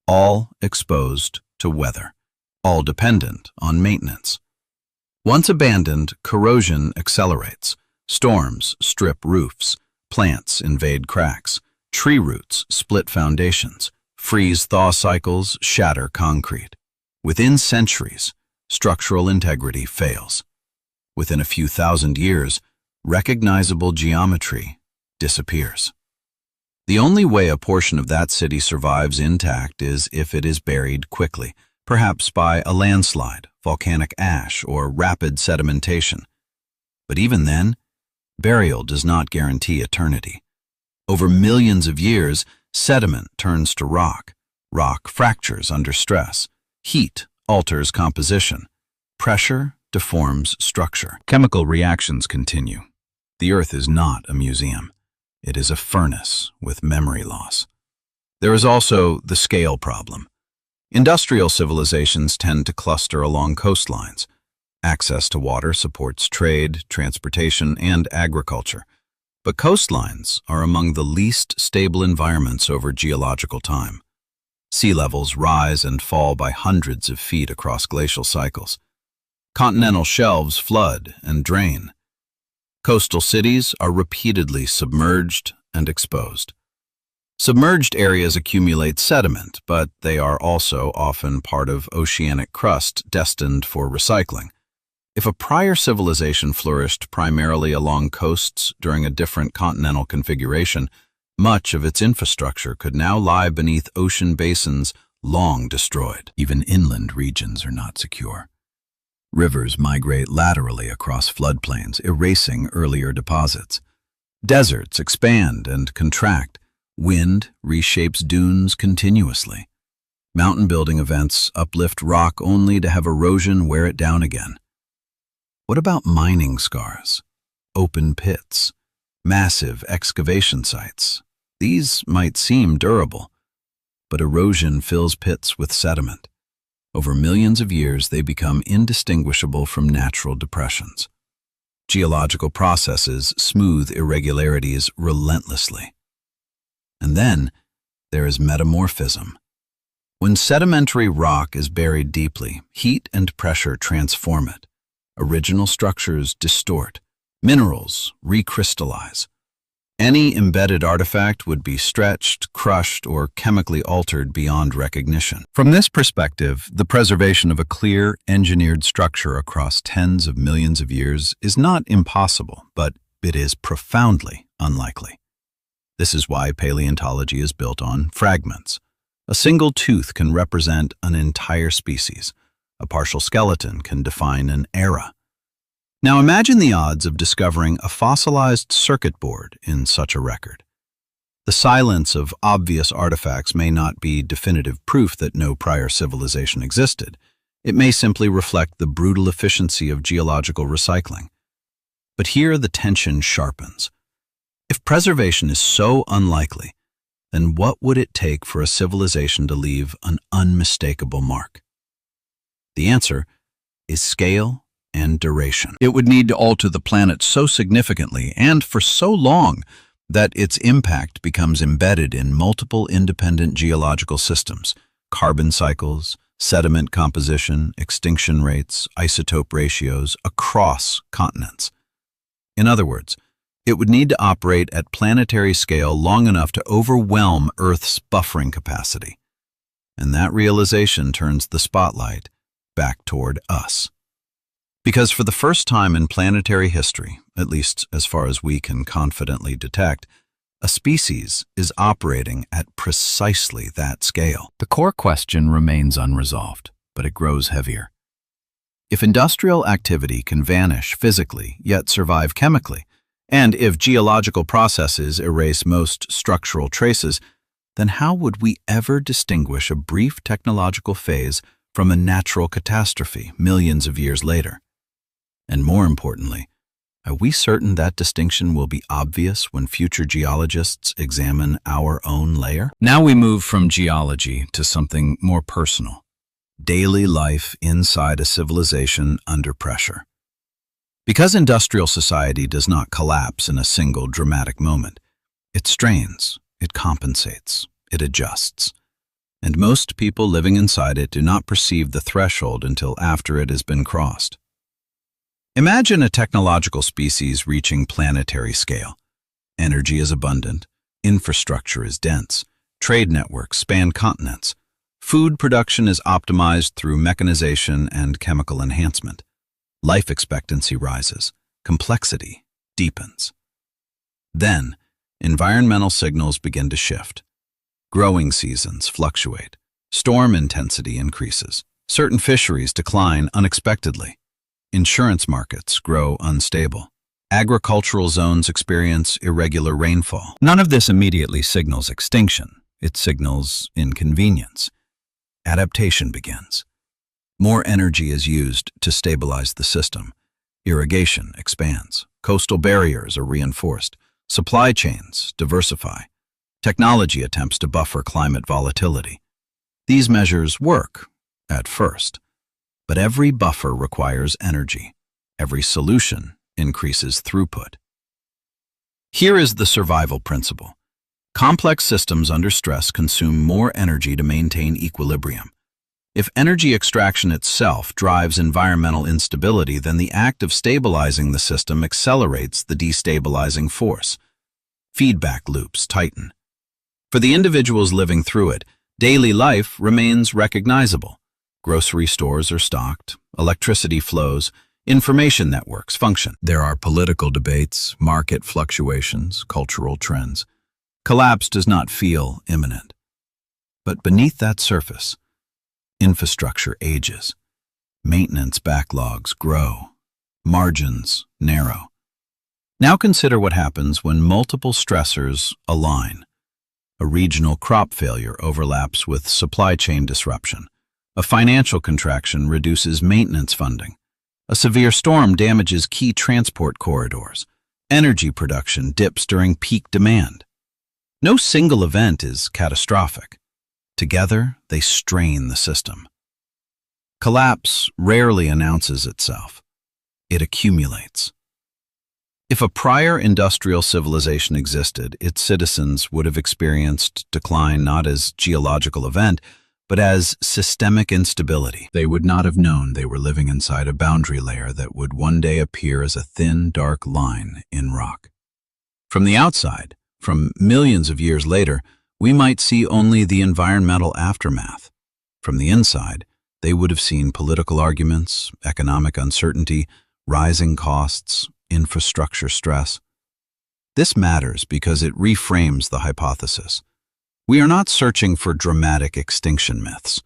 All exposed to weather, all dependent on maintenance. Once abandoned, corrosion accelerates. Storms strip roofs, plants invade cracks, tree roots split foundations, freeze-thaw cycles shatter concrete. Within centuries, structural integrity fails. Within a few thousand years, recognizable geometry disappears. The only way a portion of that city survives intact is if it is buried quickly, perhaps by a landslide, volcanic ash, or rapid sedimentation. But even then, burial does not guarantee eternity. Over millions of years, sediment turns to rock. Rock fractures under stress. Heat alters composition. Pressure deforms structure. Chemical reactions continue. The Earth is not a museum. It is a furnace with memory loss. There is also the scale problem. Industrial civilizations tend to cluster along coastlines. Access to water supports trade, transportation, and agriculture. But coastlines are among the least stable environments over geological time. Sea levels rise and fall by hundreds of feet across glacial cycles. Continental shelves flood and drain. Coastal cities are repeatedly submerged and exposed. Submerged areas accumulate sediment, but they are also often part of oceanic crust destined for recycling. If a prior civilization flourished primarily along coasts during a different continental configuration, much of its infrastructure could now lie beneath ocean basins long destroyed. Even inland regions are not secure. Rivers migrate laterally across floodplains, erasing earlier deposits. Deserts expand and contract. Wind reshapes dunes continuously. Mountain building events uplift rock only to have erosion wear it down again. What about mining scars? Open pits? Massive excavation sites? These might seem durable, but erosion fills pits with sediment. Over millions of years, they become indistinguishable from natural depressions. Geological processes smooth irregularities relentlessly. And then there is metamorphism. When sedimentary rock is buried deeply, heat and pressure transform it. Original structures distort. Minerals recrystallize. Any embedded artifact would be stretched, crushed, or chemically altered beyond recognition. From this perspective, the preservation of a clear, engineered structure across tens of millions of years is not impossible, but it is profoundly unlikely. This is why paleontology is built on fragments. A single tooth can represent an entire species. A partial skeleton can define an era. Now imagine the odds of discovering a fossilized circuit board in such a record. The silence of obvious artifacts may not be definitive proof that no prior civilization existed. It may simply reflect the brutal efficiency of geological recycling. But here the tension sharpens. If preservation is so unlikely, then what would it take for a civilization to leave an unmistakable mark? The answer is scale and duration. It would need to alter the planet so significantly and for so long that its impact becomes embedded in multiple independent geological systems: carbon cycles, sediment composition, extinction rates, isotope ratios across continents. In other words, it would need to operate at planetary scale long enough to overwhelm Earth's buffering capacity. And that realization turns the spotlight back toward us. Because for the first time in planetary history, at least as far as we can confidently detect, a species is operating at precisely that scale. The core question remains unresolved, but it grows heavier. If industrial activity can vanish physically yet survive chemically, and if geological processes erase most structural traces, then how would we ever distinguish a brief technological phase from a natural catastrophe millions of years later? And more importantly, are we certain that distinction will be obvious when future geologists examine our own layer? Now we move from geology to something more personal: daily life inside a civilization under pressure. Because industrial society does not collapse in a single dramatic moment, it strains, it compensates, it adjusts. And most people living inside it do not perceive the threshold until after it has been crossed. Imagine a technological species reaching planetary scale. Energy is abundant, infrastructure is dense, trade networks span continents, food production is optimized through mechanization and chemical enhancement. Life expectancy rises, complexity deepens. Then, environmental signals begin to shift. Growing seasons fluctuate, storm intensity increases, certain fisheries decline unexpectedly. Insurance markets grow unstable. Agricultural zones experience irregular rainfall. None of this immediately signals extinction. It signals inconvenience. Adaptation begins. More energy is used to stabilize the system. Irrigation expands. Coastal barriers are reinforced. Supply chains diversify. Technology attempts to buffer climate volatility. These measures work at first. But every buffer requires energy. Every solution increases throughput. Here is the survival principle. Complex systems under stress consume more energy to maintain equilibrium. If energy extraction itself drives environmental instability, then the act of stabilizing the system accelerates the destabilizing force. Feedback loops tighten. For the individuals living through it, daily life remains recognizable. Grocery stores are stocked, electricity flows, information networks function. There are political debates, market fluctuations, cultural trends. Collapse does not feel imminent. But beneath that surface, infrastructure ages. Maintenance backlogs grow. Margins narrow. Now consider what happens when multiple stressors align. A regional crop failure overlaps with supply chain disruption. A financial contraction reduces maintenance funding. A severe storm damages key transport corridors. Energy production dips during peak demand. No single event is catastrophic. Together, they strain the system. Collapse rarely announces itself. It accumulates. If a prior industrial civilization existed, its citizens would have experienced decline not as geological event, but as systemic instability. They would not have known they were living inside a boundary layer that would one day appear as a thin, dark line in rock. From the outside, from millions of years later, we might see only the environmental aftermath. From the inside, they would have seen political arguments, economic uncertainty, rising costs, infrastructure stress. This matters because it reframes the hypothesis. We are not searching for dramatic extinction myths.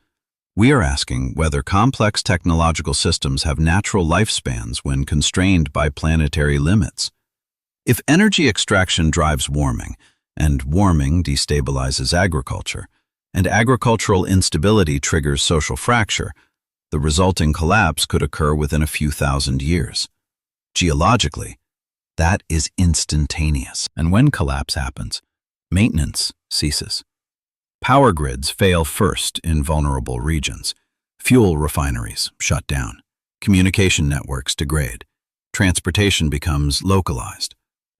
We are asking whether complex technological systems have natural lifespans when constrained by planetary limits. If energy extraction drives warming, and warming destabilizes agriculture, and agricultural instability triggers social fracture, the resulting collapse could occur within a few thousand years. Geologically, that is instantaneous. And when collapse happens, maintenance ceases. Power grids fail first in vulnerable regions. Fuel refineries shut down. Communication networks degrade. Transportation becomes localized.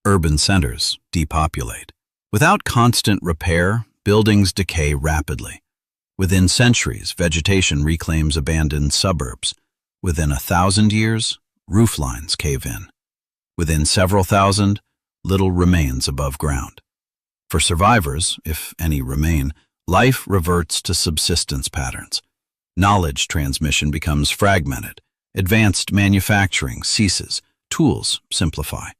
Urban centers depopulate. Without constant repair, buildings decay rapidly. Within centuries, vegetation reclaims abandoned suburbs. Within 1,000 years, rooflines cave in. Within several thousand, little remains above ground. For survivors, if any remain, life reverts to subsistence patterns. Knowledge transmission becomes fragmented. Advanced manufacturing ceases. Tools simplify.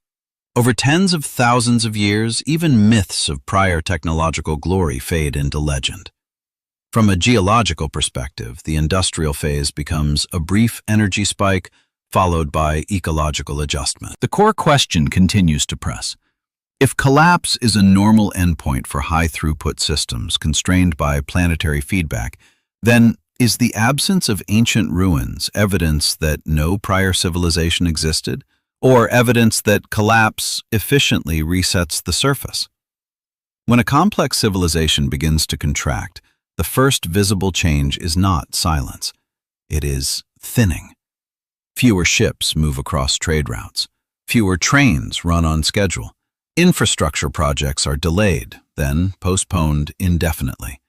Over tens of thousands of years, even myths of prior technological glory fade into legend. From a geological perspective, the industrial phase becomes a brief energy spike followed by ecological adjustment. The core question continues to press. If collapse is a normal endpoint for high-throughput systems constrained by planetary feedback, then is the absence of ancient ruins evidence that no prior civilization existed, or evidence that collapse efficiently resets the surface? When a complex civilization begins to contract, the first visible change is not silence. It is thinning. Fewer ships move across trade routes. Fewer trains run on schedule. Infrastructure projects are delayed, then postponed indefinitely.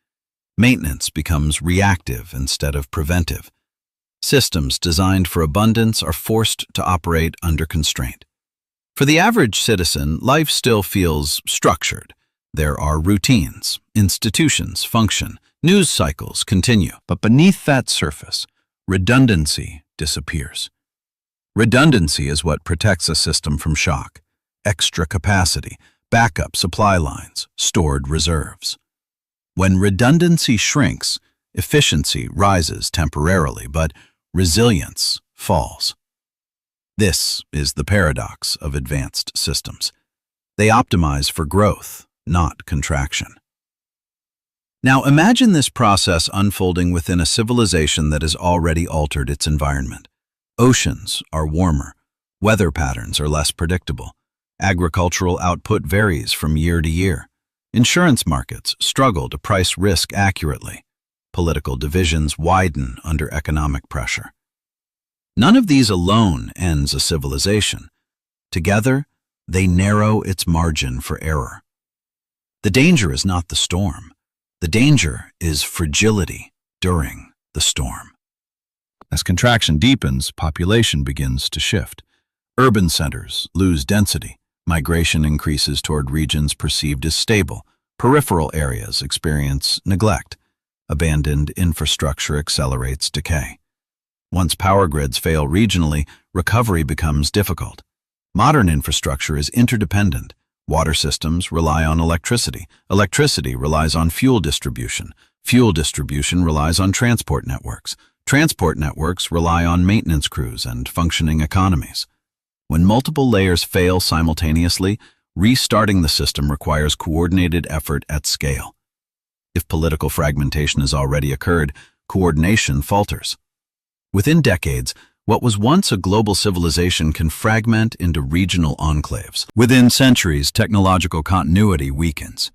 Maintenance becomes reactive instead of preventive. Systems designed for abundance are forced to operate under constraint. For the average citizen, life still feels structured. There are routines, institutions function, news cycles continue. But beneath that surface, redundancy disappears. Redundancy is what protects a system from shock. Extra capacity, backup supply lines, stored reserves. When redundancy shrinks, efficiency rises temporarily, but resilience falls. This is the paradox of advanced systems. They optimize for growth, not contraction. Now imagine this process unfolding within a civilization that has already altered its environment. Oceans are warmer, weather patterns are less predictable, agricultural output varies from year to year, insurance markets struggle to price risk accurately, political divisions widen under economic pressure. None of these alone ends a civilization. Together, they narrow its margin for error. The danger is not the storm. The danger is fragility during the storm. As contraction deepens, population begins to shift. Urban centers lose density. Migration increases toward regions perceived as stable. Peripheral areas experience neglect. Abandoned infrastructure accelerates decay. Once power grids fail regionally, recovery becomes difficult. Modern infrastructure is interdependent. Water systems rely on electricity. Electricity relies on fuel distribution. Fuel distribution relies on transport networks. Transport networks rely on maintenance crews and functioning economies. When multiple layers fail simultaneously, restarting the system requires coordinated effort at scale. If political fragmentation has already occurred, coordination falters. Within decades, what was once a global civilization can fragment into regional enclaves. Within centuries, technological continuity weakens.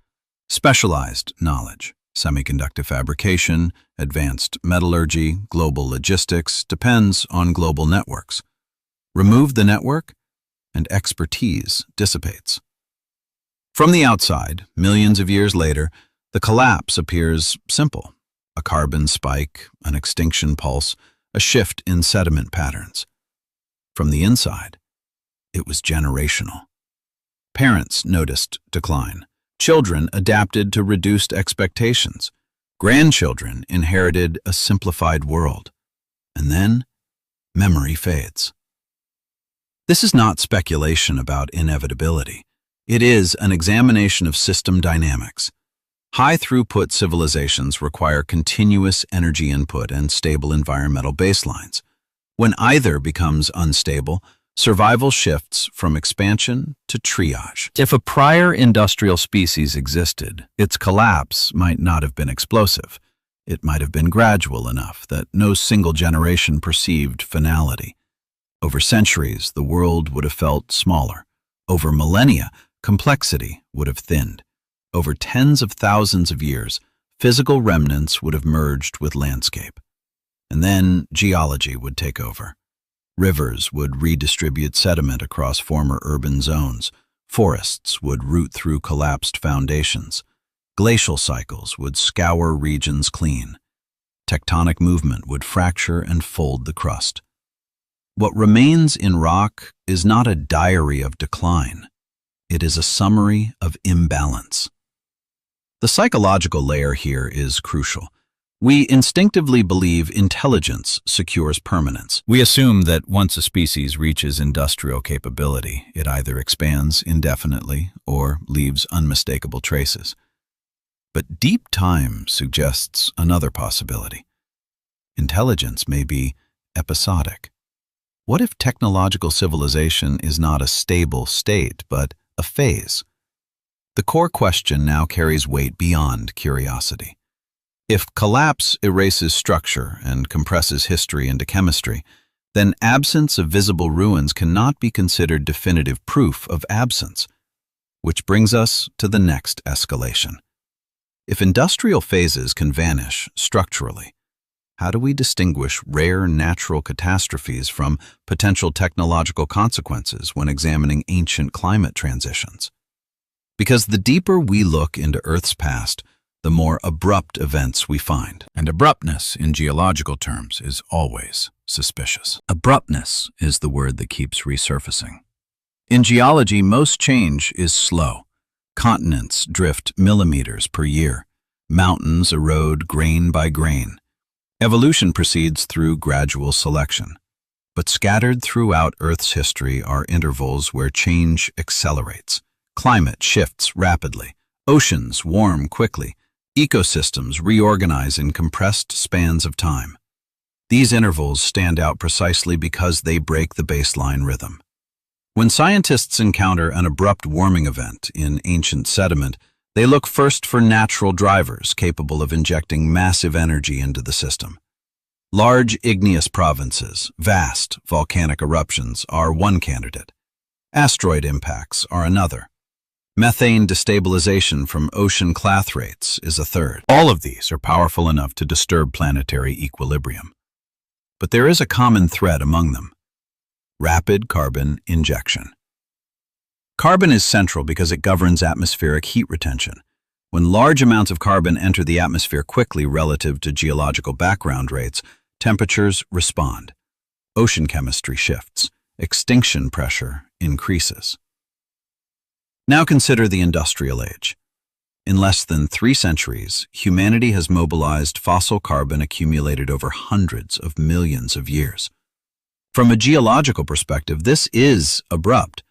Specialized knowledge, semiconductor fabrication, advanced metallurgy, global logistics depends on global networks. Remove the network, and expertise dissipates. From the outside, millions of years later, the collapse appears simple. A carbon spike, an extinction pulse, a shift in sediment patterns. From the inside, it was generational. Parents noticed decline. Children adapted to reduced expectations. Grandchildren inherited a simplified world. And then, memory fades. This is not speculation about inevitability. It is an examination of system dynamics. High-throughput civilizations require continuous energy input and stable environmental baselines. When either becomes unstable, survival shifts from expansion to triage. If a prior industrial species existed, its collapse might not have been explosive. It might have been gradual enough that no single generation perceived finality. Over centuries, the world would have felt smaller. Over millennia, complexity would have thinned. Over tens of thousands of years, physical remnants would have merged with landscape. And then geology would take over. Rivers would redistribute sediment across former urban zones. Forests would root through collapsed foundations. Glacial cycles would scour regions clean. Tectonic movement would fracture and fold the crust. What remains in rock is not a diary of decline. It is a summary of imbalance. The psychological layer here is crucial. We instinctively believe intelligence secures permanence. We assume that once a species reaches industrial capability, it either expands indefinitely or leaves unmistakable traces. But deep time suggests another possibility. Intelligence may be episodic. What if technological civilization is not a stable state, but a phase? The core question now carries weight beyond curiosity. If collapse erases structure and compresses history into chemistry, then absence of visible ruins cannot be considered definitive proof of absence. Which brings us to the next escalation. If industrial phases can vanish structurally, how do we distinguish rare natural catastrophes from potential technological consequences when examining ancient climate transitions? Because the deeper we look into Earth's past, the more abrupt events we find. And abruptness, in geological terms, is always suspicious. Abruptness is the word that keeps resurfacing. In geology, most change is slow. Continents drift millimeters per year. Mountains erode grain by grain. Evolution proceeds through gradual selection. But scattered throughout Earth's history are intervals where change accelerates. Climate shifts rapidly. Oceans warm quickly. Ecosystems reorganize in compressed spans of time. These intervals stand out precisely because they break the baseline rhythm. When scientists encounter an abrupt warming event in ancient sediment, they look first for natural drivers capable of injecting massive energy into the system. Large igneous provinces, vast volcanic eruptions are one candidate. Asteroid impacts are another. Methane destabilization from ocean clathrates is a third. All of these are powerful enough to disturb planetary equilibrium. But there is a common thread among them: rapid carbon injection. Carbon is central because it governs atmospheric heat retention. When large amounts of carbon enter the atmosphere quickly relative to geological background rates, temperatures respond. Ocean chemistry shifts. Extinction pressure increases. Now consider the industrial age. In less than 3 centuries, humanity has mobilized fossil carbon accumulated over hundreds of millions of years. From a geological perspective, this is abrupt.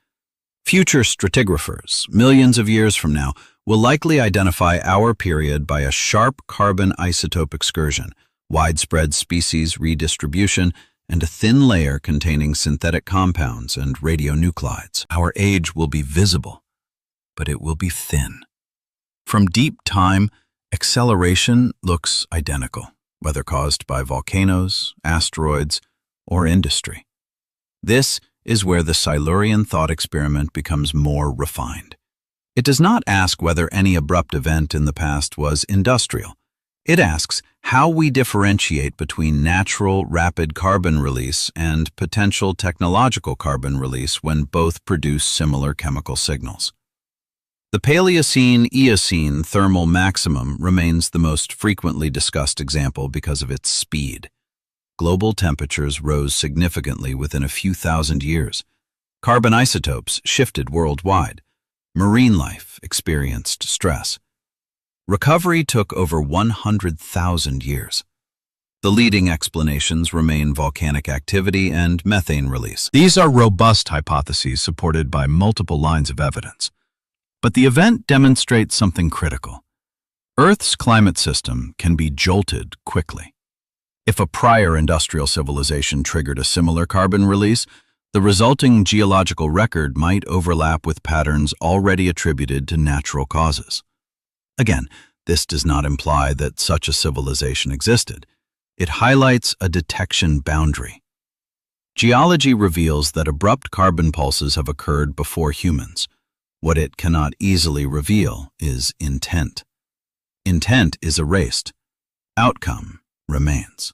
Future stratigraphers, millions of years from now, will likely identify our period by a sharp carbon isotope excursion, widespread species redistribution, and a thin layer containing synthetic compounds and radionuclides. Our age will be visible, but it will be thin. From deep time, acceleration looks identical, whether caused by volcanoes, asteroids, or industry. This is where the Silurian thought experiment becomes more refined. It does not ask whether any abrupt event in the past was industrial. It asks how we differentiate between natural rapid carbon release and potential technological carbon release when both produce similar chemical signals. The Paleocene-Eocene thermal maximum remains the most frequently discussed example because of its speed. Global temperatures rose significantly within a few thousand years. Carbon isotopes shifted worldwide. Marine life experienced stress. Recovery took over 100,000 years. The leading explanations remain volcanic activity and methane release. These are robust hypotheses supported by multiple lines of evidence. But the event demonstrates something critical. Earth's climate system can be jolted quickly. If a prior industrial civilization triggered a similar carbon release, the resulting geological record might overlap with patterns already attributed to natural causes. Again, this does not imply that such a civilization existed. It highlights a detection boundary. Geology reveals that abrupt carbon pulses have occurred before humans. What it cannot easily reveal is intent. Intent is erased. Outcome remains.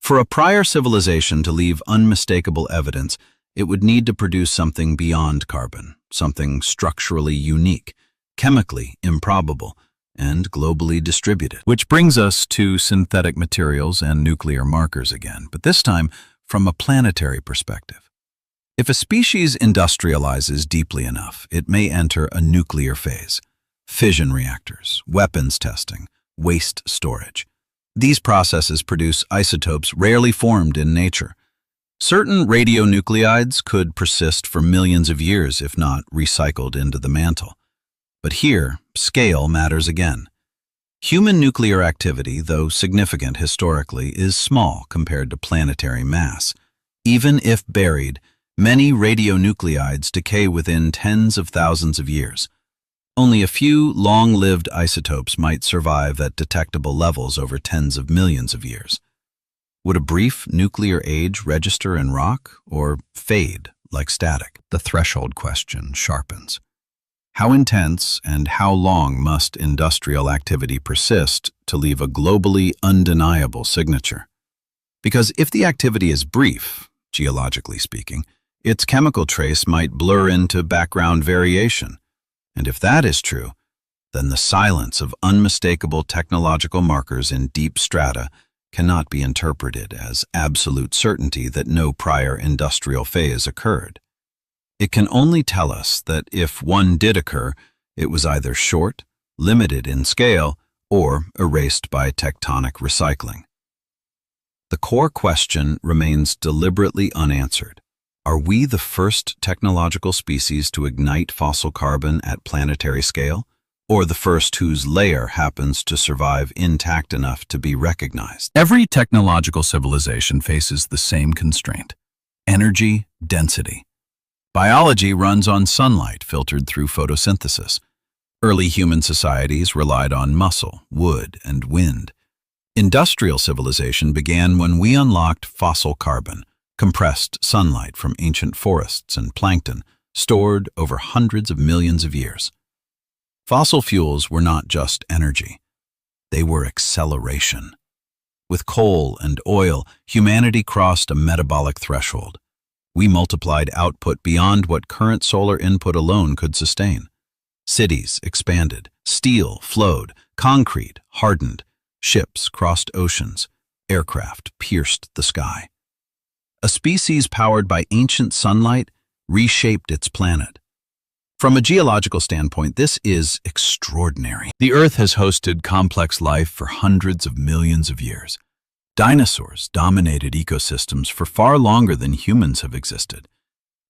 For a prior civilization to leave unmistakable evidence, it would need to produce something beyond carbon, something structurally unique, chemically improbable, and globally distributed. Which brings us to synthetic materials and nuclear markers again, but this time from a planetary perspective. If a species industrializes deeply enough, it may enter a nuclear phase. Fission reactors, weapons testing, waste storage. These processes produce isotopes rarely formed in nature. Certain radionuclides could persist for millions of years if not recycled into the mantle. But here, scale matters again. Human nuclear activity, though significant historically, is small compared to planetary mass. Even if buried, many radionuclides decay within tens of thousands of years. Only a few long-lived isotopes might survive at detectable levels over tens of millions of years. Would a brief nuclear age register in rock or fade like static? The threshold question sharpens. How intense and how long must industrial activity persist to leave a globally undeniable signature? Because if the activity is brief, geologically speaking, its chemical trace might blur into background variation. And if that is true, then the silence of unmistakable technological markers in deep strata cannot be interpreted as absolute certainty that no prior industrial phase occurred. It can only tell us that if one did occur, it was either short, limited in scale, or erased by tectonic recycling. The core question remains deliberately unanswered. Are we the first technological species to ignite fossil carbon at planetary scale, or the first whose layer happens to survive intact enough to be recognized? Every technological civilization faces the same constraint: energy density. Biology runs on sunlight filtered through photosynthesis. Early human societies relied on muscle, wood, and wind. Industrial civilization began when we unlocked fossil carbon, compressed sunlight from ancient forests and plankton, stored over hundreds of millions of years. Fossil fuels were not just energy. They were acceleration. With coal and oil, humanity crossed a metabolic threshold. We multiplied output beyond what current solar input alone could sustain. Cities expanded, steel flowed, concrete hardened, ships crossed oceans, aircraft pierced the sky. A species powered by ancient sunlight reshaped its planet. From a geological standpoint, this is extraordinary. The Earth has hosted complex life for hundreds of millions of years. Dinosaurs dominated ecosystems for far longer than humans have existed.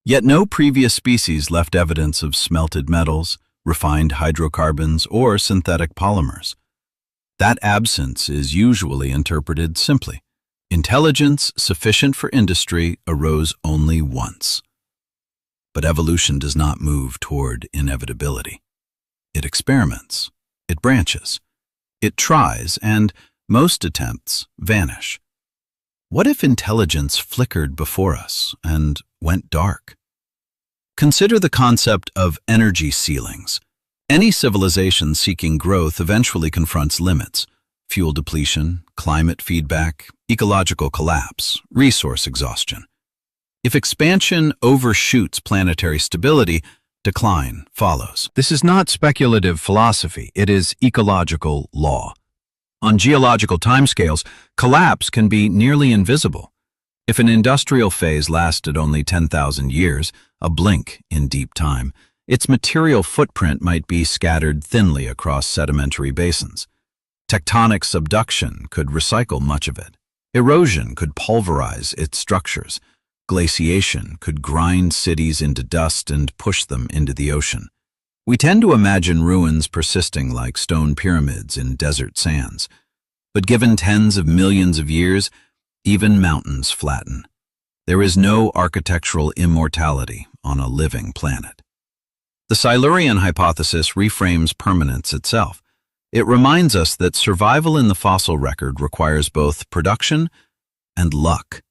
Yet no previous species left evidence of smelted metals, refined hydrocarbons, or synthetic polymers. That absence is usually interpreted simply. Intelligence sufficient for industry arose only once. But evolution does not move toward inevitability. It experiments, it branches, it tries, and most attempts vanish. What if intelligence flickered before us and went dark? Consider the concept of energy ceilings. Any civilization seeking growth eventually confronts limits: fuel depletion, climate feedback, ecological collapse, resource exhaustion. If expansion overshoots planetary stability, decline follows. This is not speculative philosophy, it is ecological law. On geological timescales, collapse can be nearly invisible. If an industrial phase lasted only 10,000 years, a blink in deep time, its material footprint might be scattered thinly across sedimentary basins. Tectonic subduction could recycle much of it. Erosion could pulverize its structures. Glaciation could grind cities into dust and push them into the ocean. We tend to imagine ruins persisting like stone pyramids in desert sands. But given tens of millions of years, even mountains flatten. There is no architectural immortality on a living planet. The Silurian hypothesis reframes permanence itself. It reminds us that survival in the fossil record requires both production and luck.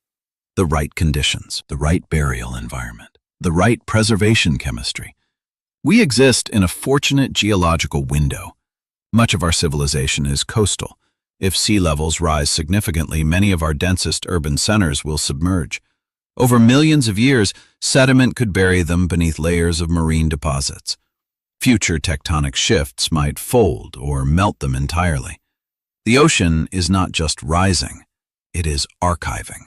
The right conditions, the right burial environment, the right preservation chemistry. We exist in a fortunate geological window. Much of our civilization is coastal. If sea levels rise significantly, many of our densest urban centers will submerge. Over millions of years, sediment could bury them beneath layers of marine deposits. Future tectonic shifts might fold or melt them entirely. The ocean is not just rising, it is archiving.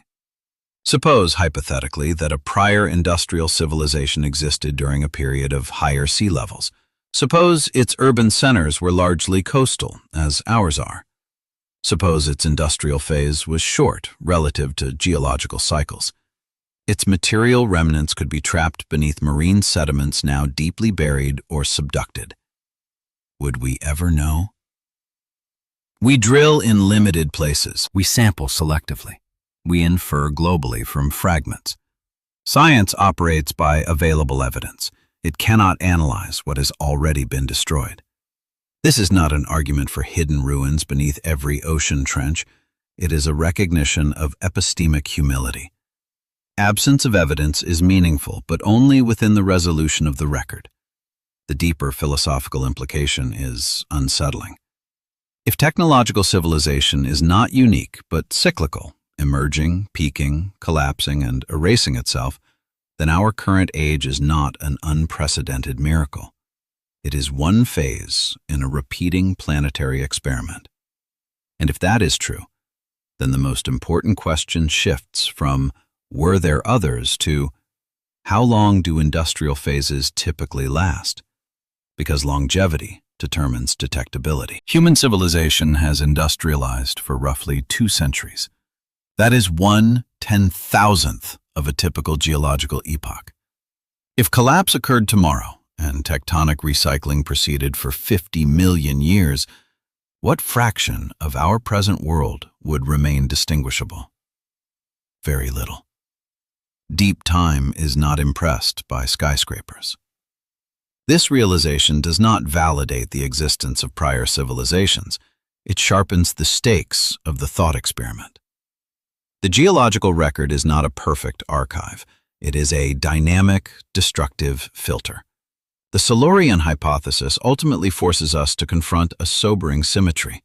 Suppose, hypothetically, that a prior industrial civilization existed during a period of higher sea levels. Suppose its urban centers were largely coastal, as ours are. Suppose its industrial phase was short relative to geological cycles. Its material remnants could be trapped beneath marine sediments now deeply buried or subducted. Would we ever know? We drill in limited places. We sample selectively. We infer globally from fragments. Science operates by available evidence. It cannot analyze what has already been destroyed. This is not an argument for hidden ruins beneath every ocean trench. It is a recognition of epistemic humility. Absence of evidence is meaningful, but only within the resolution of the record. The deeper philosophical implication is unsettling. If technological civilization is not unique, but cyclical, emerging, peaking, collapsing, and erasing itself, then our current age is not an unprecedented miracle. It is one phase in a repeating planetary experiment. And if that is true, then the most important question shifts from were there others to how long do industrial phases typically last? Because longevity determines detectability. Human civilization has industrialized for roughly 2 centuries. That is 1/10,000th of a typical geological epoch. If collapse occurred tomorrow and tectonic recycling proceeded for 50 million years, what fraction of our present world would remain distinguishable? Very little. Deep time is not impressed by skyscrapers. This realization does not validate the existence of prior civilizations. It sharpens the stakes of the thought experiment. The geological record is not a perfect archive. It is a dynamic, destructive filter. The Silurian hypothesis ultimately forces us to confront a sobering symmetry.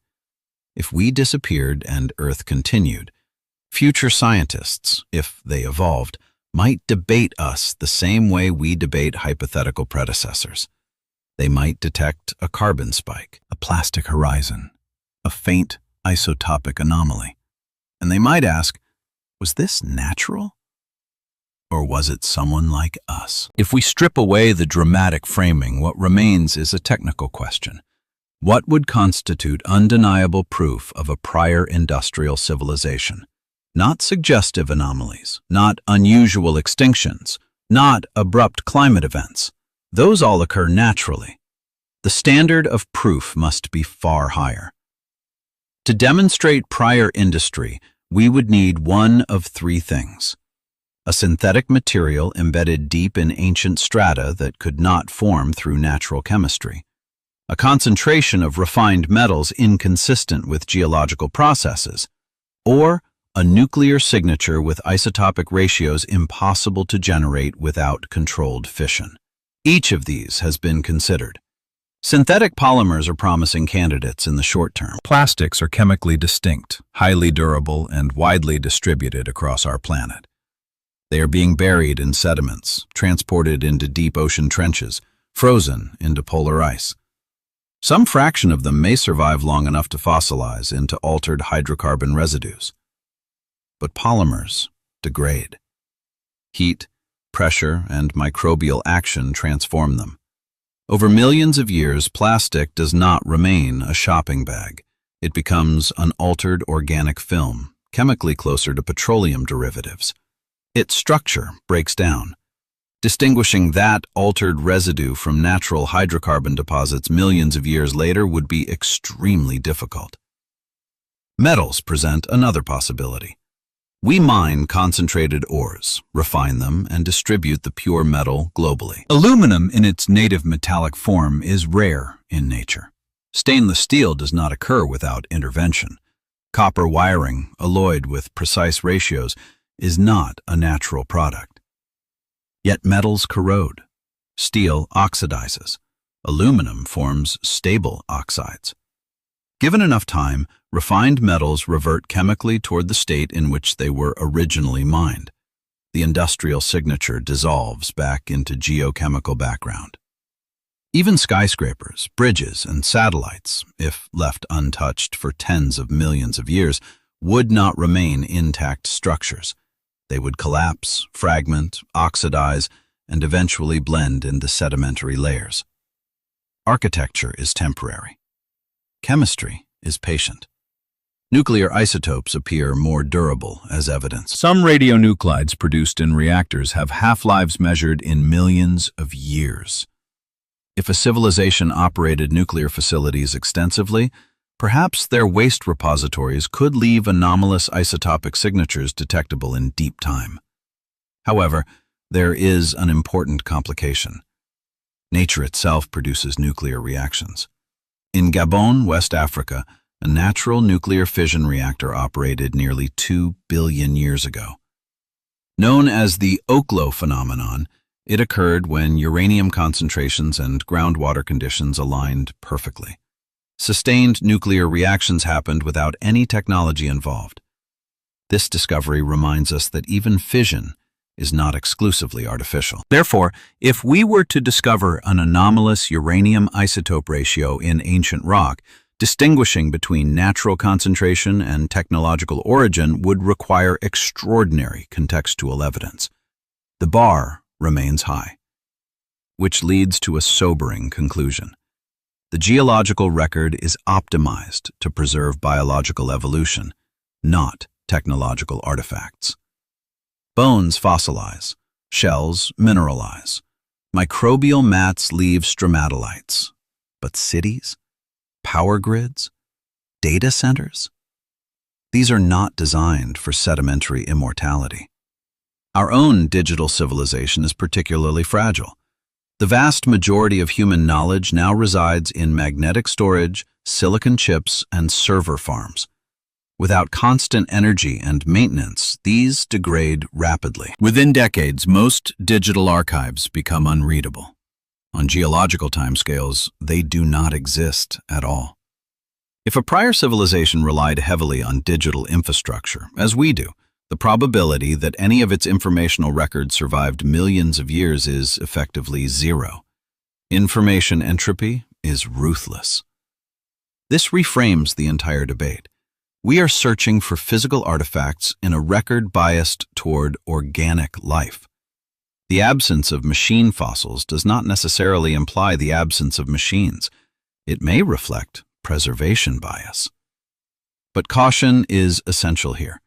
If we disappeared and Earth continued, future scientists, if they evolved, might debate us the same way we debate hypothetical predecessors. They might detect a carbon spike, a plastic horizon, a faint isotopic anomaly. And they might ask, was this natural? Or was it someone like us? If we strip away the dramatic framing, what remains is a technical question. What would constitute undeniable proof of a prior industrial civilization? Not suggestive anomalies, not unusual extinctions, not abrupt climate events. Those all occur naturally. The standard of proof must be far higher. To demonstrate prior industry, we would need one of 3 things. A synthetic material embedded deep in ancient strata that could not form through natural chemistry. A concentration of refined metals inconsistent with geological processes. Or a nuclear signature with isotopic ratios impossible to generate without controlled fission. Each of these has been considered. Synthetic polymers are promising candidates in the short term. Plastics are chemically distinct, highly durable, and widely distributed across our planet. They are being buried in sediments, transported into deep ocean trenches, frozen into polar ice. Some fraction of them may survive long enough to fossilize into altered hydrocarbon residues. But polymers degrade. Heat, pressure, and microbial action transform them. Over millions of years, plastic does not remain a shopping bag. It becomes an altered organic film, chemically closer to petroleum derivatives. Its structure breaks down. Distinguishing that altered residue from natural hydrocarbon deposits millions of years later would be extremely difficult. Metals present another possibility. We mine concentrated ores, refine them, and distribute the pure metal globally. Aluminum in its native metallic form is rare in nature. Stainless steel does not occur without intervention. Copper wiring, alloyed with precise ratios, is not a natural product. Yet metals corrode. Steel oxidizes. Aluminum forms stable oxides. Given enough time, refined metals revert chemically toward the state in which they were originally mined. The industrial signature dissolves back into geochemical background. Even skyscrapers, bridges, and satellites, if left untouched for tens of millions of years, would not remain intact structures. They would collapse, fragment, oxidize, and eventually blend into sedimentary layers. Architecture is temporary. Chemistry is patient. Nuclear isotopes appear more durable as evidence. Some radionuclides produced in reactors have half-lives measured in millions of years. If a civilization operated nuclear facilities extensively, perhaps their waste repositories could leave anomalous isotopic signatures detectable in deep time. However, there is an important complication. Nature itself produces nuclear reactions. In Gabon, West Africa, a natural nuclear fission reactor operated nearly 2 billion years ago. Known as the Oklo phenomenon, it occurred when uranium concentrations and groundwater conditions aligned perfectly. Sustained nuclear reactions happened without any technology involved. This discovery reminds us that even fission is not exclusively artificial. Therefore, if we were to discover an anomalous uranium isotope ratio in ancient rock, distinguishing between natural concentration and technological origin would require extraordinary contextual evidence. The bar remains high, which leads to a sobering conclusion. The geological record is optimized to preserve biological evolution, not technological artifacts. Bones fossilize, shells mineralize, microbial mats leave stromatolites. But cities, power grids, data centers? These are not designed for sedimentary immortality. Our own digital civilization is particularly fragile. The vast majority of human knowledge now resides in magnetic storage, silicon chips, and server farms. Without constant energy and maintenance, these degrade rapidly. Within decades, most digital archives become unreadable. On geological timescales, they do not exist at all. If a prior civilization relied heavily on digital infrastructure, as we do, the probability that any of its informational records survived millions of years is effectively zero. Information entropy is ruthless. This reframes the entire debate. We are searching for physical artifacts in a record biased toward organic life. The absence of machine fossils does not necessarily imply the absence of machines. It may reflect preservation bias. But caution is essential here.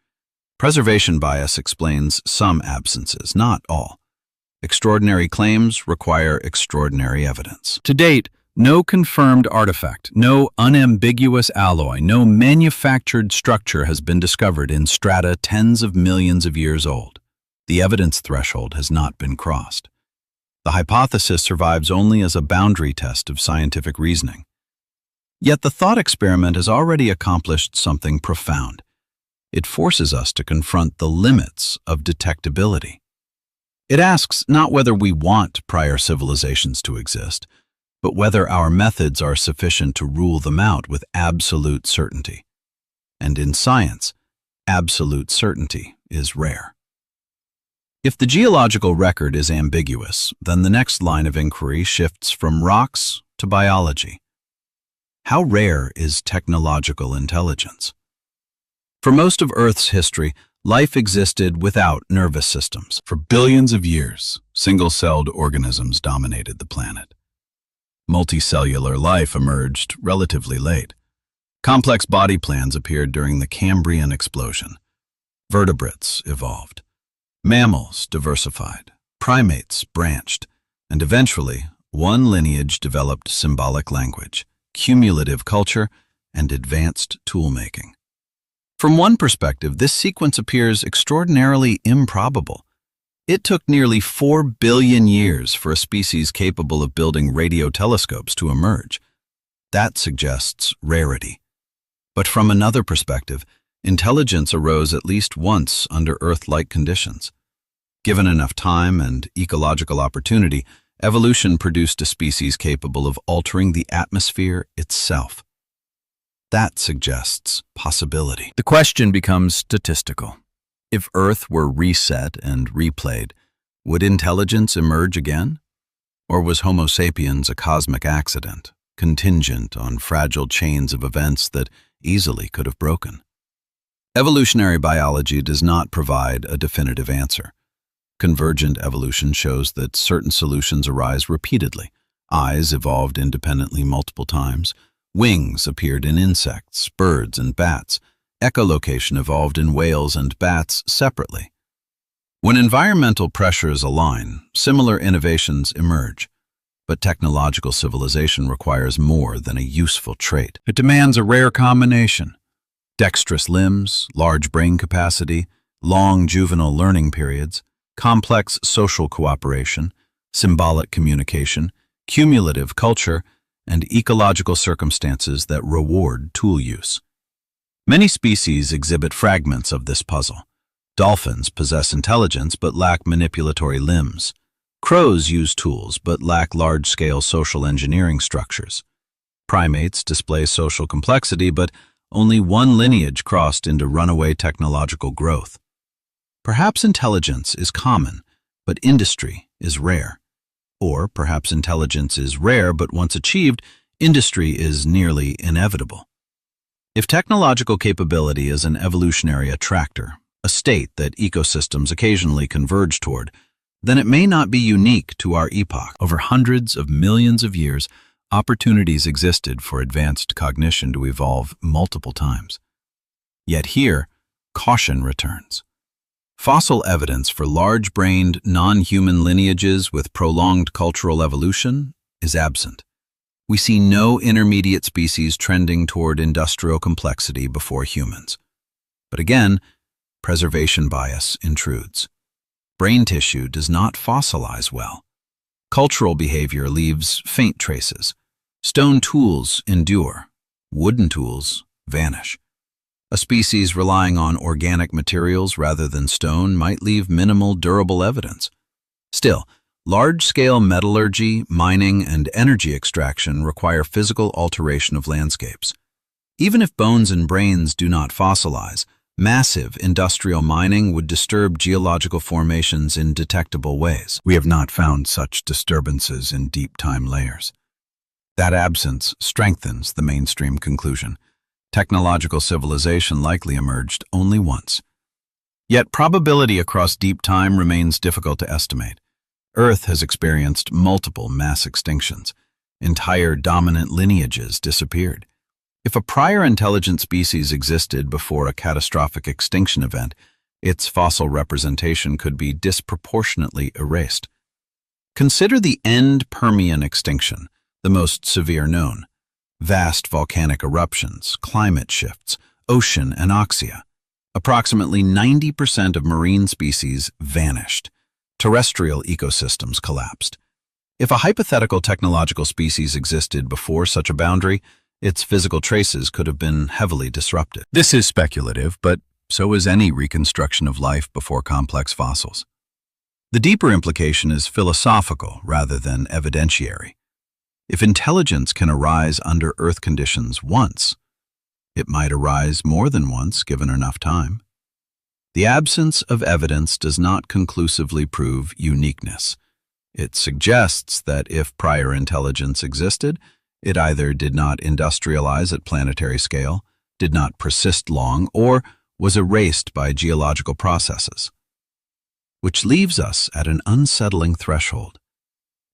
Preservation bias explains some absences, not all. Extraordinary claims require extraordinary evidence. To date, no confirmed artifact, no unambiguous alloy, no manufactured structure has been discovered in strata tens of millions of years old. The evidence threshold has not been crossed. The hypothesis survives only as a boundary test of scientific reasoning. Yet the thought experiment has already accomplished something profound. It forces us to confront the limits of detectability. It asks not whether we want prior civilizations to exist, but whether our methods are sufficient to rule them out with absolute certainty. And in science, absolute certainty is rare. If the geological record is ambiguous, then the next line of inquiry shifts from rocks to biology. How rare is technological intelligence? For most of Earth's history, life existed without nervous systems. For billions of years, single-celled organisms dominated the planet. multicellular life emerged relatively late. Complex body plans appeared during the Cambrian explosion. Vertebrates evolved. Mammals diversified. Primates branched. And eventually, one lineage developed symbolic language, cumulative culture, and advanced tool-making. From one perspective, this sequence appears extraordinarily improbable. It took nearly 4 billion years for a species capable of building radio telescopes to emerge. That suggests rarity. But from another perspective, intelligence arose at least once under Earth-like conditions. Given enough time and ecological opportunity, evolution produced a species capable of altering the atmosphere itself. That suggests possibility. The question becomes statistical. If Earth were reset and replayed, would intelligence emerge again? Or was Homo sapiens a cosmic accident, contingent on fragile chains of events that easily could have broken? Evolutionary biology does not provide a definitive answer. Convergent evolution shows that certain solutions arise repeatedly. Eyes evolved independently multiple times. Wings appeared in insects, birds, and bats. Echolocation evolved in whales and bats separately. When environmental pressures align, similar innovations emerge. But technological civilization requires more than a useful trait. It demands a rare combination: dexterous limbs, large brain capacity, long juvenile learning periods, complex social cooperation, symbolic communication, cumulative culture, and ecological circumstances that reward tool use. Many species exhibit fragments of this puzzle. Dolphins possess intelligence but lack manipulatory limbs. Crows use tools but lack large-scale social engineering structures. Primates display social complexity, but only one lineage crossed into runaway technological growth. Perhaps intelligence is common, but industry is rare. Or perhaps intelligence is rare, but once achieved, industry is nearly inevitable. If technological capability is an evolutionary attractor, a state that ecosystems occasionally converge toward, then it may not be unique to our epoch. Over hundreds of millions of years, opportunities existed for advanced cognition to evolve multiple times. Yet here, caution returns. Fossil evidence for large-brained, non-human lineages with prolonged cultural evolution is absent. We see no intermediate species trending toward industrial complexity before humans. But again, preservation bias intrudes. Brain tissue does not fossilize well. Cultural behavior leaves faint traces. Stone tools endure. Wooden tools vanish. A species relying on organic materials rather than stone might leave minimal durable evidence. Still, large-scale metallurgy, mining, and energy extraction require physical alteration of landscapes. Even if bones and brains do not fossilize, massive industrial mining would disturb geological formations in detectable ways. We have not found such disturbances in deep time layers. That absence strengthens the mainstream conclusion. Technological civilization likely emerged only once. Yet probability across deep time remains difficult to estimate. Earth has experienced multiple mass extinctions. Entire dominant lineages disappeared. If a prior intelligent species existed before a catastrophic extinction event, its fossil representation could be disproportionately erased. Consider the end Permian extinction, the most severe known. Vast volcanic eruptions, climate shifts, ocean anoxia. Approximately 90% of marine species vanished. Terrestrial ecosystems collapsed. If a hypothetical technological species existed before such a boundary, its physical traces could have been heavily disrupted. This is speculative, but so is any reconstruction of life before complex fossils. The deeper implication is philosophical rather than evidentiary. If intelligence can arise under Earth conditions once, it might arise more than once given enough time. The absence of evidence does not conclusively prove uniqueness. It suggests that if prior intelligence existed, it either did not industrialize at planetary scale, did not persist long, or was erased by geological processes. Which leaves us at an unsettling threshold.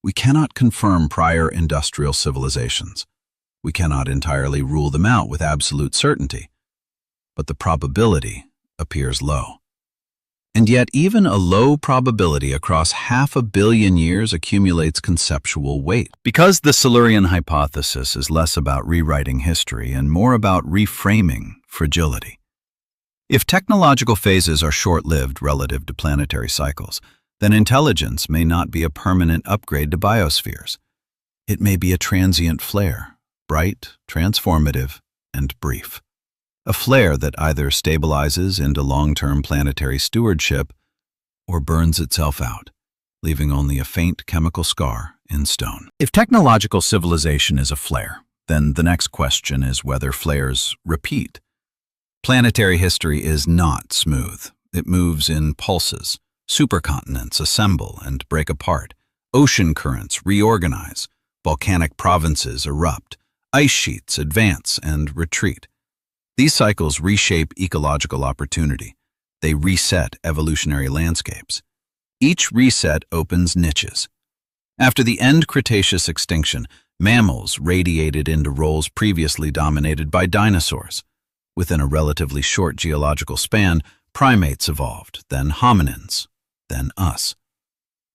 We cannot confirm prior industrial civilizations. We cannot entirely rule them out with absolute certainty, but the probability appears low. And yet even a low probability across 500 million years accumulates conceptual weight. Because the Silurian hypothesis is less about rewriting history and more about reframing fragility. If technological phases are short-lived relative to planetary cycles, then intelligence may not be a permanent upgrade to biospheres. It may be a transient flare, bright, transformative, and brief. A flare that either stabilizes into long-term planetary stewardship or burns itself out, leaving only a faint chemical scar in stone. If technological civilization is a flare, then the next question is whether flares repeat. Planetary history is not smooth. It moves in pulses. Supercontinents assemble and break apart. Ocean currents reorganize. Volcanic provinces erupt. Ice sheets advance and retreat. These cycles reshape ecological opportunity. They reset evolutionary landscapes. Each reset opens niches. After the end Cretaceous extinction, mammals radiated into roles previously dominated by dinosaurs. Within a relatively short geological span, primates evolved, then hominins, then us.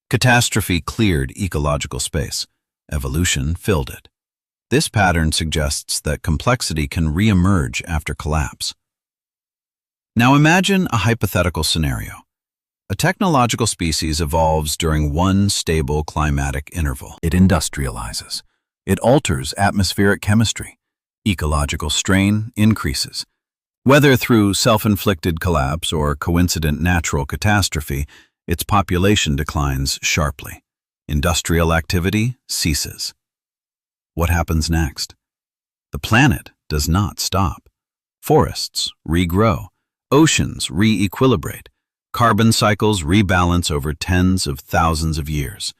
Catastrophe cleared ecological space. Evolution filled it. This pattern suggests that complexity can re-emerge after collapse. Now imagine a hypothetical scenario. A technological species evolves during one stable climatic interval. It industrializes. It alters atmospheric chemistry. Ecological strain increases. Whether through self-inflicted collapse or coincident natural catastrophe, its population declines sharply. Industrial activity ceases. What happens next? The planet does not stop. Forests regrow. Oceans re-equilibrate. Carbon cycles rebalance over tens of thousands of years.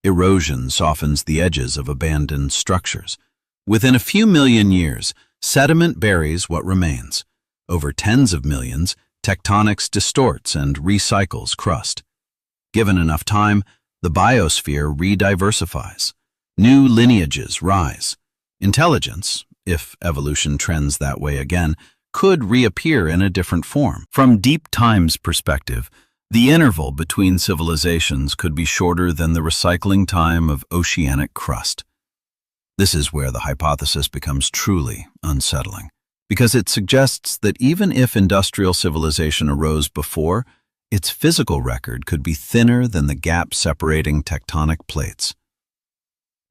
Erosion softens the edges of abandoned structures. Within a few million years, sediment buries what remains. Over tens of millions, tectonics distorts and recycles crust. Given enough time, the biosphere re-diversifies. New lineages rise. Intelligence, if evolution trends that way again, could reappear in a different form. From deep time's perspective, the interval between civilizations could be shorter than the recycling time of oceanic crust. This is where the hypothesis becomes truly unsettling, because it suggests that even if industrial civilization arose before, its physical record could be thinner than the gap separating tectonic plates.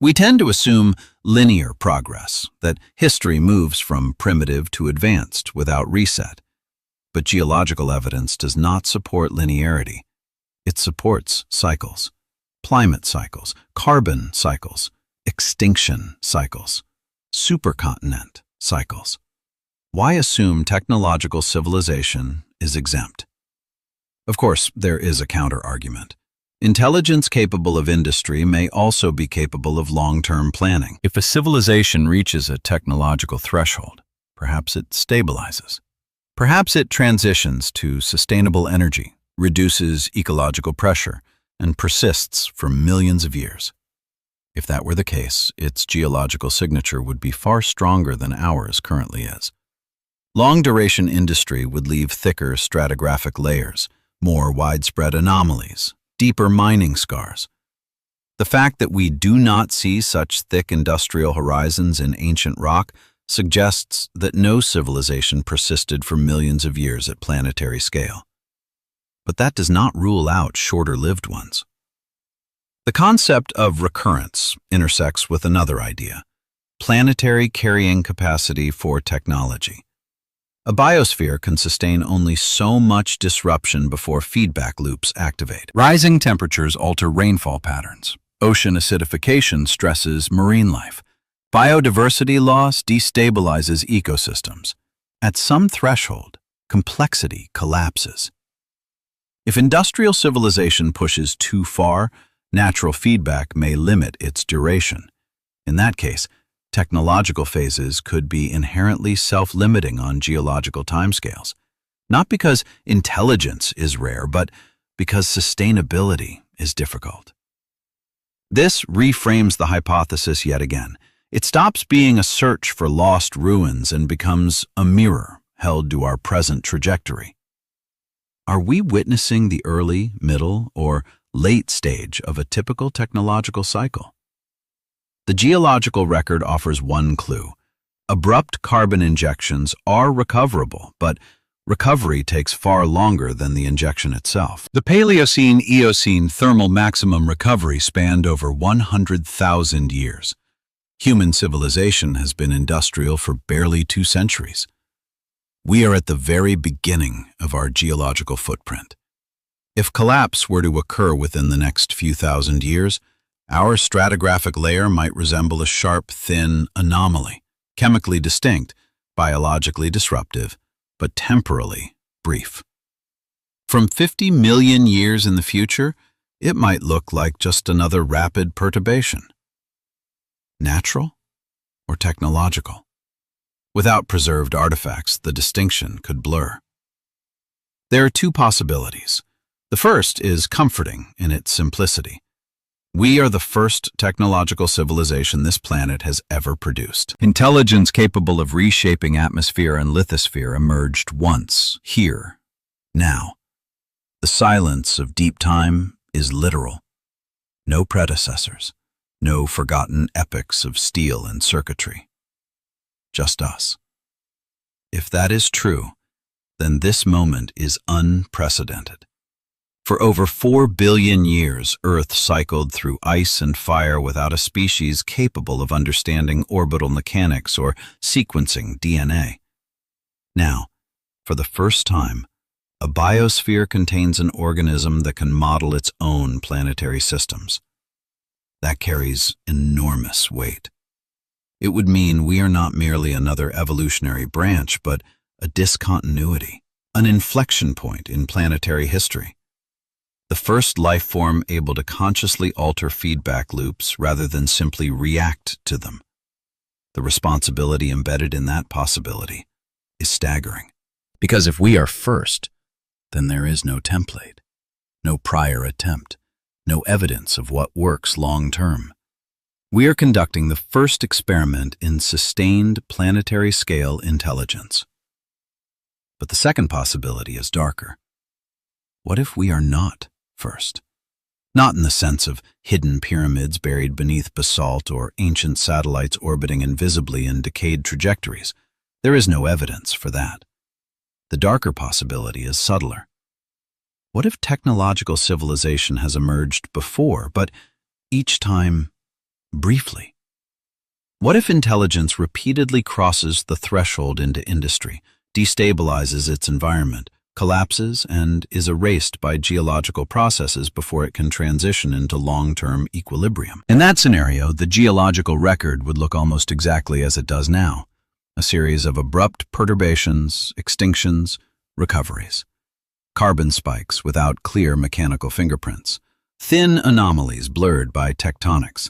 We tend to assume linear progress, that history moves from primitive to advanced without reset. But geological evidence does not support linearity. It supports cycles. Climate cycles, carbon cycles, extinction cycles, supercontinent cycles. Why assume technological civilization is exempt? Of course, there is a counter-argument. Intelligence capable of industry may also be capable of long-term planning. If a civilization reaches a technological threshold, perhaps it stabilizes. Perhaps it transitions to sustainable energy, reduces ecological pressure, and persists for millions of years. If that were the case, its geological signature would be far stronger than ours currently is. Long-duration industry would leave thicker stratigraphic layers, more widespread anomalies, deeper mining scars. The fact that we do not see such thick industrial horizons in ancient rock suggests that no civilization persisted for millions of years at planetary scale. But that does not rule out shorter-lived ones. The concept of recurrence intersects with another idea: planetary carrying capacity for technology. A biosphere can sustain only so much disruption before feedback loops activate. Rising temperatures alter rainfall patterns. Ocean acidification stresses marine life. Biodiversity loss destabilizes ecosystems. At some threshold, complexity collapses. If industrial civilization pushes too far, natural feedback may limit its duration. In that case, technological phases could be inherently self-limiting on geological timescales, not because intelligence is rare, but because sustainability is difficult. This reframes the hypothesis yet again. It stops being a search for lost ruins and becomes a mirror held to our present trajectory. Are we witnessing the early, middle, or late stage of a typical technological cycle? The geological record offers one clue. Abrupt carbon injections are recoverable, but recovery takes far longer than the injection itself. The Paleocene-Eocene thermal maximum recovery spanned over 100,000 years. Human civilization has been industrial for barely 2 centuries. We are at the very beginning of our geological footprint. If collapse were to occur within the next few thousand years, our stratigraphic layer might resemble a sharp, thin anomaly, chemically distinct, biologically disruptive, but temporally brief. From 50 million years in the future, it might look like just another rapid perturbation. Natural or technological? Without preserved artifacts, the distinction could blur. There are 2 possibilities. The first is comforting in its simplicity. We are the first technological civilization this planet has ever produced. Intelligence capable of reshaping atmosphere and lithosphere emerged once, here, now. The silence of deep time is literal. No predecessors, no forgotten epics of steel and circuitry. Just us. If that is true, then this moment is unprecedented. For over 4 billion years, Earth cycled through ice and fire without a species capable of understanding orbital mechanics or sequencing DNA. Now, for the first time, a biosphere contains an organism that can model its own planetary systems. That carries enormous weight. It would mean we are not merely another evolutionary branch, but a discontinuity, an inflection point in planetary history. The first life form able to consciously alter feedback loops rather than simply react to them. The responsibility embedded in that possibility is staggering. Because if we are first, then there is no template, no prior attempt, no evidence of what works long-term. We are conducting the first experiment in sustained planetary-scale intelligence. But the second possibility is darker. What if we are not first? Not in the sense of hidden pyramids buried beneath basalt or ancient satellites orbiting invisibly in decayed trajectories. There is no evidence for that. The darker possibility is subtler. What if technological civilization has emerged before, but each time briefly? What if intelligence repeatedly crosses the threshold into industry, destabilizes its environment, collapses, and is erased by geological processes before it can transition into long-term equilibrium? In that scenario, the geological record would look almost exactly as it does now, a series of abrupt perturbations, extinctions, recoveries. Carbon spikes without clear mechanical fingerprints, thin anomalies blurred by tectonics,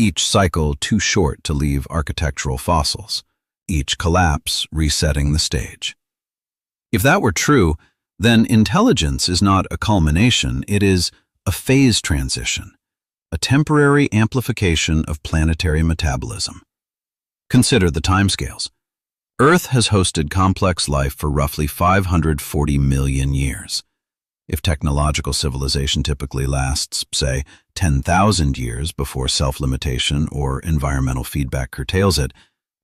each cycle too short to leave architectural fossils, each collapse resetting the stage. If that were true, then intelligence is not a culmination, it is a phase transition, a temporary amplification of planetary metabolism. Consider the timescales. Earth has hosted complex life for roughly 540 million years. If technological civilization typically lasts, say, 10,000 years before self-limitation or environmental feedback curtails it,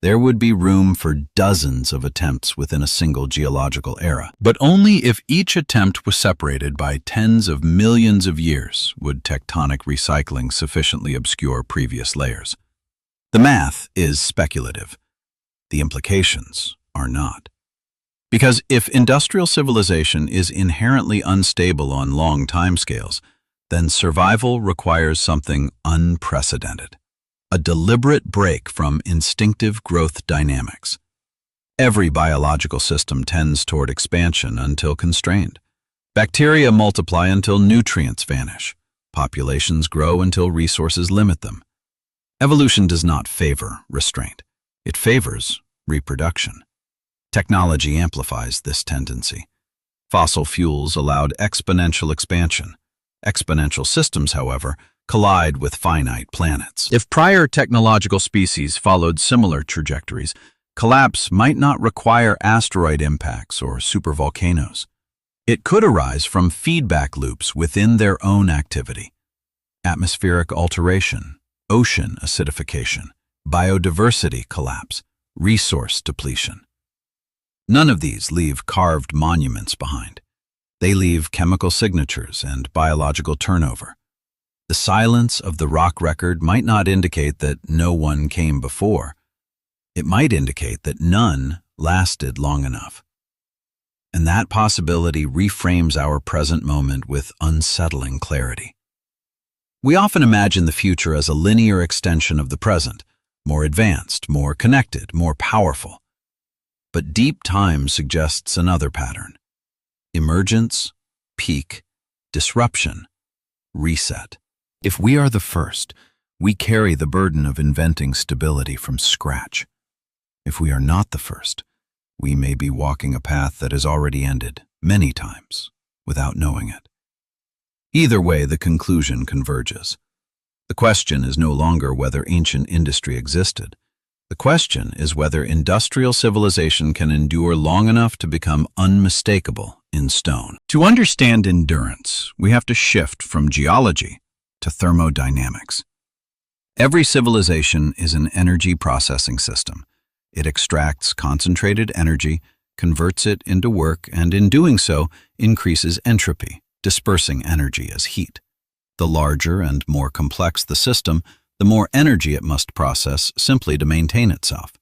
there would be room for dozens of attempts within a single geological era. But only if each attempt was separated by tens of millions of years would tectonic recycling sufficiently obscure previous layers. The math is speculative. The implications are not. Because if industrial civilization is inherently unstable on long timescales, then survival requires something unprecedented. A deliberate break from instinctive growth dynamics. Every biological system tends toward expansion until constrained. Bacteria multiply until nutrients vanish. Populations grow until resources limit them. Evolution does not favor restraint. It favors reproduction. Technology amplifies this tendency. Fossil fuels allowed exponential expansion. Exponential systems, however, collide with finite planets. If prior technological species followed similar trajectories, collapse might not require asteroid impacts or supervolcanoes. It could arise from feedback loops within their own activity. Atmospheric alteration, ocean acidification, biodiversity collapse, resource depletion. None of these leave carved monuments behind. They leave chemical signatures and biological turnover. The silence of the rock record might not indicate that no one came before. It might indicate that none lasted long enough. And that possibility reframes our present moment with unsettling clarity. We often imagine the future as a linear extension of the present, more advanced, more connected, more powerful. But deep time suggests another pattern: emergence, peak, disruption, reset. If we are the first, we carry the burden of inventing stability from scratch. If we are not the first, we may be walking a path that has already ended many times without knowing it. Either way, the conclusion converges. The question is no longer whether ancient industry existed. The question is whether industrial civilization can endure long enough to become unmistakable in stone. To understand endurance, we have to shift from geology to thermodynamics. Every civilization is an energy processing system. It extracts concentrated energy, converts it into work, and in doing so, increases entropy, dispersing energy as heat. The larger and more complex the system, the more energy it must process simply to maintain itself.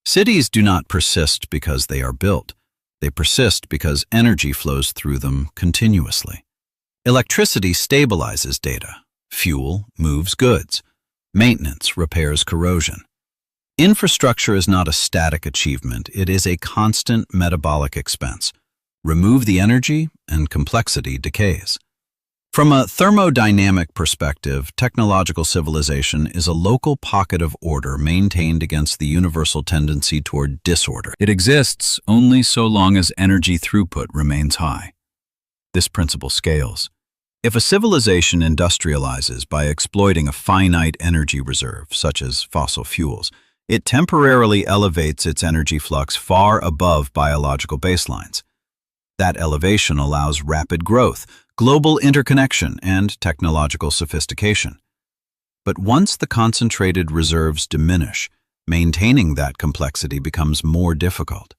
Cities do not persist because they are built. They persist because energy flows through them continuously. Electricity stabilizes data. Fuel moves goods. Maintenance repairs corrosion. Infrastructure is not a static achievement. It is a constant metabolic expense. Remove the energy, and complexity decays. From a thermodynamic perspective, technological civilization is a local pocket of order maintained against the universal tendency toward disorder. It exists only so long as energy throughput remains high. This principle scales. If a civilization industrializes by exploiting a finite energy reserve, such as fossil fuels, it temporarily elevates its energy flux far above biological baselines. That elevation allows rapid growth, global interconnection, and technological sophistication. But once the concentrated reserves diminish, maintaining that complexity becomes more difficult.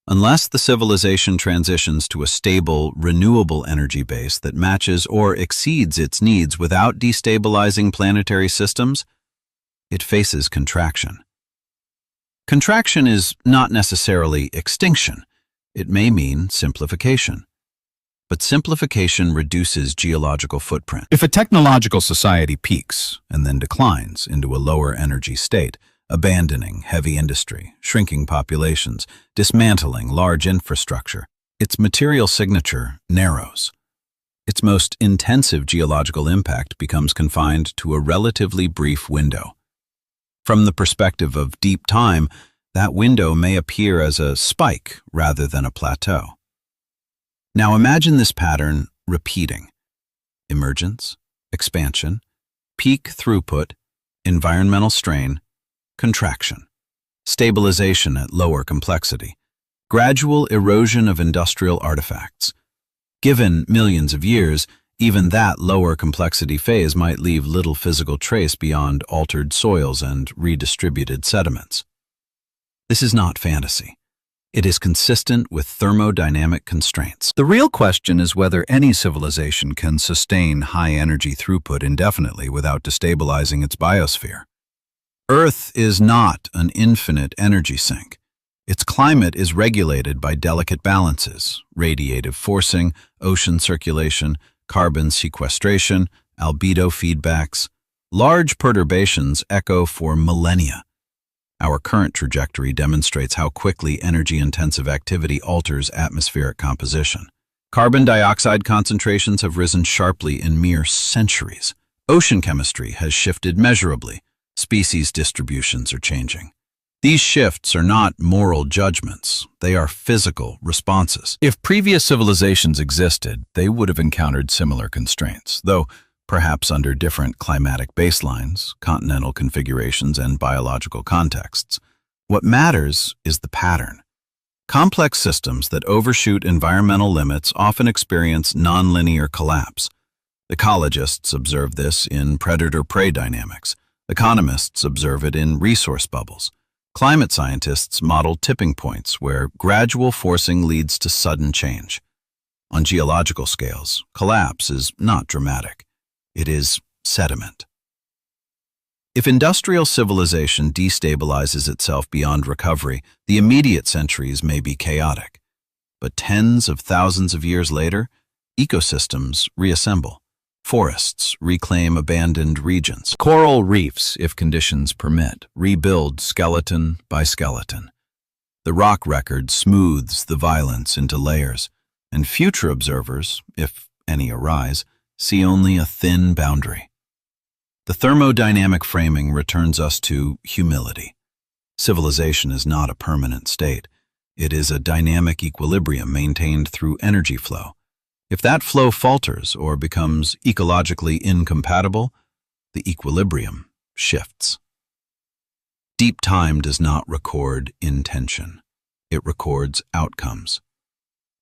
Unless the civilization transitions to a stable, renewable energy base that matches or exceeds its needs without destabilizing planetary systems, it faces contraction. Contraction is not necessarily extinction. It may mean simplification. But simplification reduces geological footprint. If a technological society peaks and then declines into a lower energy state, abandoning heavy industry, shrinking populations, dismantling large infrastructure, its material signature narrows. Its most intensive geological impact becomes confined to a relatively brief window. From the perspective of deep time, that window may appear as a spike rather than a plateau. Now imagine this pattern repeating: emergence, expansion, peak throughput, environmental strain, contraction, stabilization at lower complexity, gradual erosion of industrial artifacts. Given millions of years, even that lower complexity phase might leave little physical trace beyond altered soils and redistributed sediments. This is not fantasy. It is consistent with thermodynamic constraints. The real question is whether any civilization can sustain high energy throughput indefinitely without destabilizing its biosphere. Earth is not an infinite energy sink. Its climate is regulated by delicate balances: radiative forcing, ocean circulation, carbon sequestration, albedo feedbacks. Large perturbations echo for millennia. Our current trajectory demonstrates how quickly energy-intensive activity alters atmospheric composition. Carbon dioxide concentrations have risen sharply in mere centuries. Ocean chemistry has shifted measurably. Species distributions are changing. These shifts are not moral judgments. They are physical responses. If previous civilizations existed, they would have encountered similar constraints, though perhaps under different climatic baselines, continental configurations, and biological contexts. What matters is the pattern. Complex systems that overshoot environmental limits often experience nonlinear collapse. Ecologists observe this in predator-prey dynamics. Economists observe it in resource bubbles. Climate scientists model tipping points where gradual forcing leads to sudden change. On geological scales, collapse is not dramatic. It is sediment. If industrial civilization destabilizes itself beyond recovery, the immediate centuries may be chaotic. But tens of thousands of years later, ecosystems reassemble. Forests reclaim abandoned regions. Coral reefs, if conditions permit, rebuild skeleton by skeleton. The rock record smooths the violence into layers, and future observers, if any arise, see only a thin boundary. The thermodynamic framing returns us to humility. Civilization is not a permanent state. It is a dynamic equilibrium maintained through energy flow. If that flow falters or becomes ecologically incompatible, the equilibrium shifts. Deep time does not record intention. It records outcomes.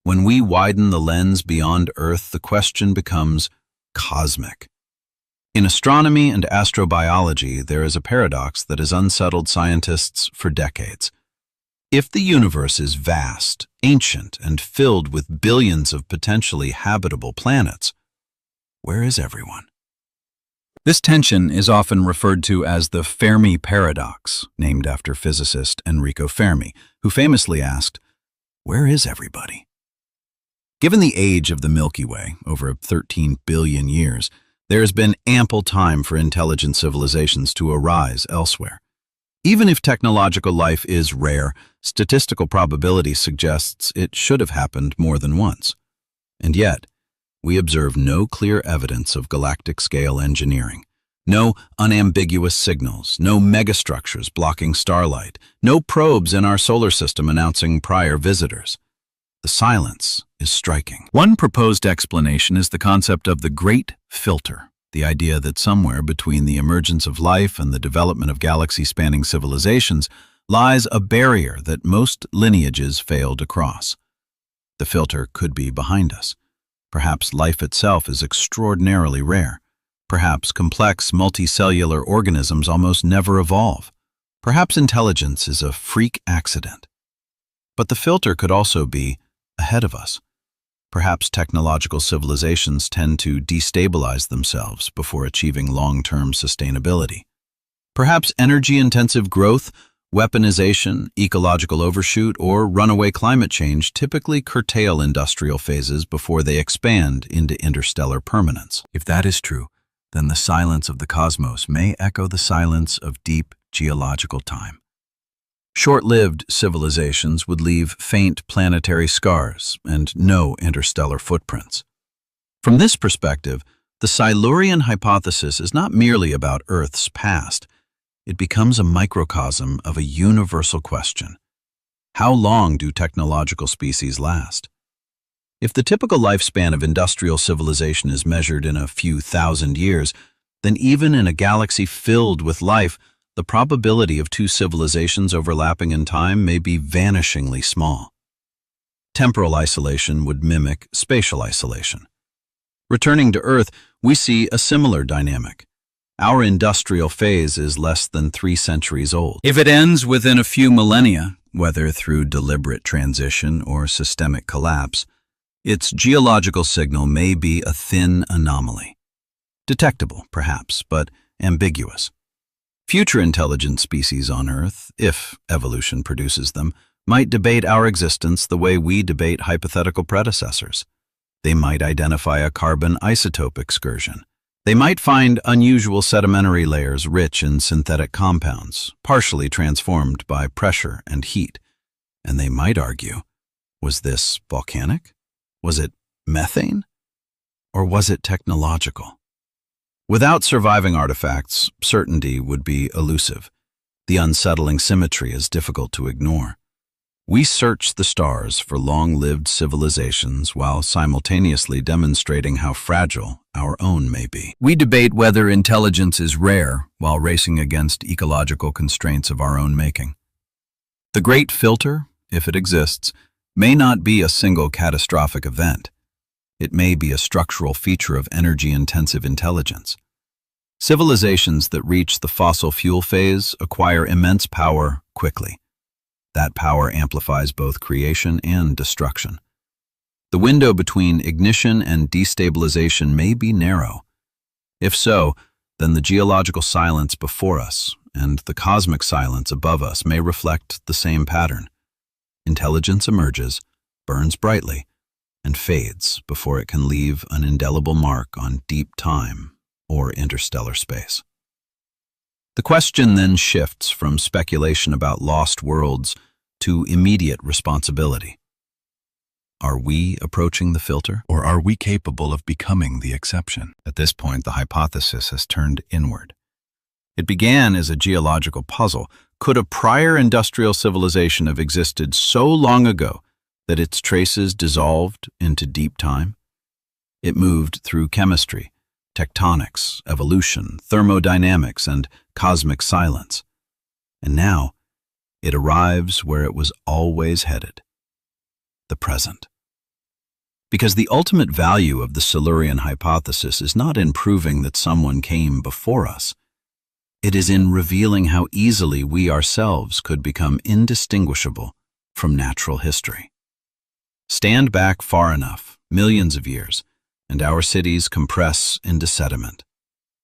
When we widen the lens beyond Earth, the question becomes cosmic. In astronomy and astrobiology, there is a paradox that has unsettled scientists for decades. If the universe is vast, ancient, and filled with billions of potentially habitable planets, where is everyone? This tension is often referred to as the Fermi paradox, named after physicist Enrico Fermi, who famously asked, "Where is everybody?" Given the age of the Milky Way, over 13 billion years, there has been ample time for intelligent civilizations to arise elsewhere. Even if technological life is rare, statistical probability suggests it should have happened more than once. And yet, we observe no clear evidence of galactic-scale engineering, no unambiguous signals, no megastructures blocking starlight, no probes in our solar system announcing prior visitors. The silence is striking. One proposed explanation is the concept of the Great Filter, the idea that somewhere between the emergence of life and the development of galaxy-spanning civilizations lies a barrier that most lineages fail to cross. The filter could be behind us. Perhaps life itself is extraordinarily rare. Perhaps complex multicellular organisms almost never evolve. Perhaps intelligence is a freak accident. But the filter could also be ahead of us. Perhaps technological civilizations tend to destabilize themselves before achieving long-term sustainability. Perhaps energy-intensive growth, weaponization, ecological overshoot, or runaway climate change typically curtail industrial phases before they expand into interstellar permanence. If that is true, then the silence of the cosmos may echo the silence of deep geological time. Short-lived civilizations would leave faint planetary scars and no interstellar footprints. From this perspective, the Silurian hypothesis is not merely about Earth's past. It becomes a microcosm of a universal question. How long do technological species last? If the typical lifespan of industrial civilization is measured in a few thousand years, then even in a galaxy filled with life, the probability of two civilizations overlapping in time may be vanishingly small. Temporal isolation would mimic spatial isolation. Returning to Earth, we see a similar dynamic. Our industrial phase is less than 3 centuries old. If it ends within a few millennia, whether through deliberate transition or systemic collapse, its geological signal may be a thin anomaly. Detectable, perhaps, but ambiguous. Future intelligent species on Earth, if evolution produces them, might debate our existence the way we debate hypothetical predecessors. They might identify a carbon isotope excursion. They might find unusual sedimentary layers rich in synthetic compounds, partially transformed by pressure and heat. And they might argue, was this volcanic? Was it methane? Or was it technological? Without surviving artifacts, certainty would be elusive. The unsettling symmetry is difficult to ignore. We search the stars for long-lived civilizations while simultaneously demonstrating how fragile our own may be. We debate whether intelligence is rare while racing against ecological constraints of our own making. The Great Filter, if it exists, may not be a single catastrophic event. It may be a structural feature of energy-intensive intelligence. Civilizations that reach the fossil fuel phase acquire immense power quickly. That power amplifies both creation and destruction. The window between ignition and destabilization may be narrow. If so, then the geological silence before us and the cosmic silence above us may reflect the same pattern. Intelligence emerges, burns brightly, and fades before it can leave an indelible mark on deep time or interstellar space. The question then shifts from speculation about lost worlds to immediate responsibility. Are we approaching the filter, or are we capable of becoming the exception? At this point, the hypothesis has turned inward. It began as a geological puzzle. Could a prior industrial civilization have existed so long ago that its traces dissolved into deep time? It moved through chemistry, tectonics, evolution, thermodynamics, and cosmic silence. And now, it arrives where it was always headed, the present. Because the ultimate value of the Silurian hypothesis is not in proving that someone came before us. It is in revealing how easily we ourselves could become indistinguishable from natural history. Stand back far enough, millions of years, and our cities compress into sediment.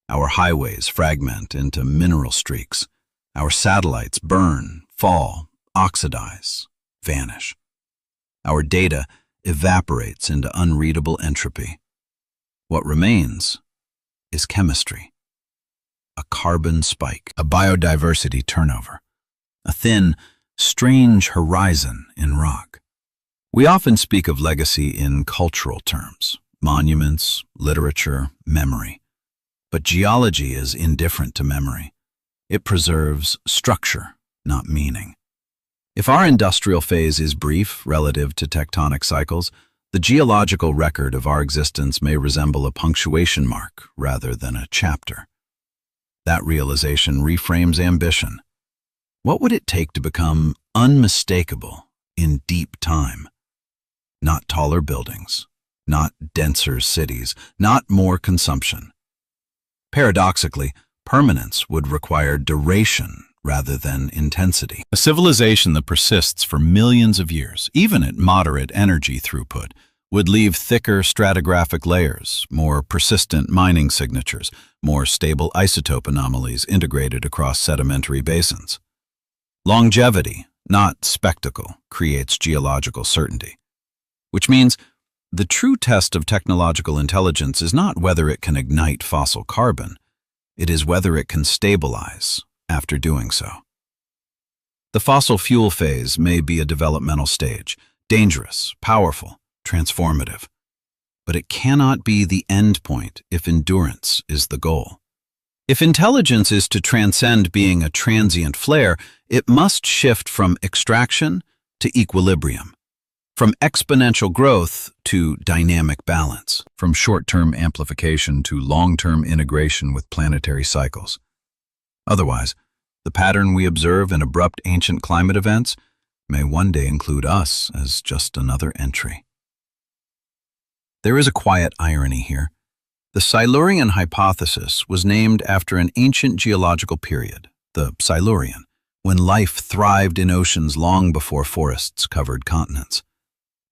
Our highways fragment into mineral streaks. Our satellites burn, fall, oxidize, vanish. Our data evaporates into unreadable entropy. What remains is chemistry. A carbon spike, a biodiversity turnover, a thin, strange horizon in rock. We often speak of legacy in cultural terms, monuments, literature, memory. But geology is indifferent to memory. It preserves structure, not meaning. If our industrial phase is brief relative to tectonic cycles, the geological record of our existence may resemble a punctuation mark rather than a chapter. That realization reframes ambition. What would it take to become unmistakable in deep time? Not taller buildings, not denser cities, not more consumption. Paradoxically, permanence would require duration rather than intensity. A civilization that persists for millions of years, even at moderate energy throughput, would leave thicker stratigraphic layers, more persistent mining signatures, more stable isotope anomalies integrated across sedimentary basins. Longevity, not spectacle, creates geological certainty. Which means the true test of technological intelligence is not whether it can ignite fossil carbon, it is whether it can stabilize after doing so. The fossil fuel phase may be a developmental stage, dangerous, powerful, transformative. But it cannot be the end point if endurance is the goal. If intelligence is to transcend being a transient flare, it must shift from extraction to equilibrium, from exponential growth to dynamic balance, from short-term amplification to long-term integration with planetary cycles. Otherwise, the pattern we observe in abrupt ancient climate events may one day include us as just another entry. There is a quiet irony here. The Silurian hypothesis was named after an ancient geological period, the Silurian, when life thrived in oceans long before forests covered continents.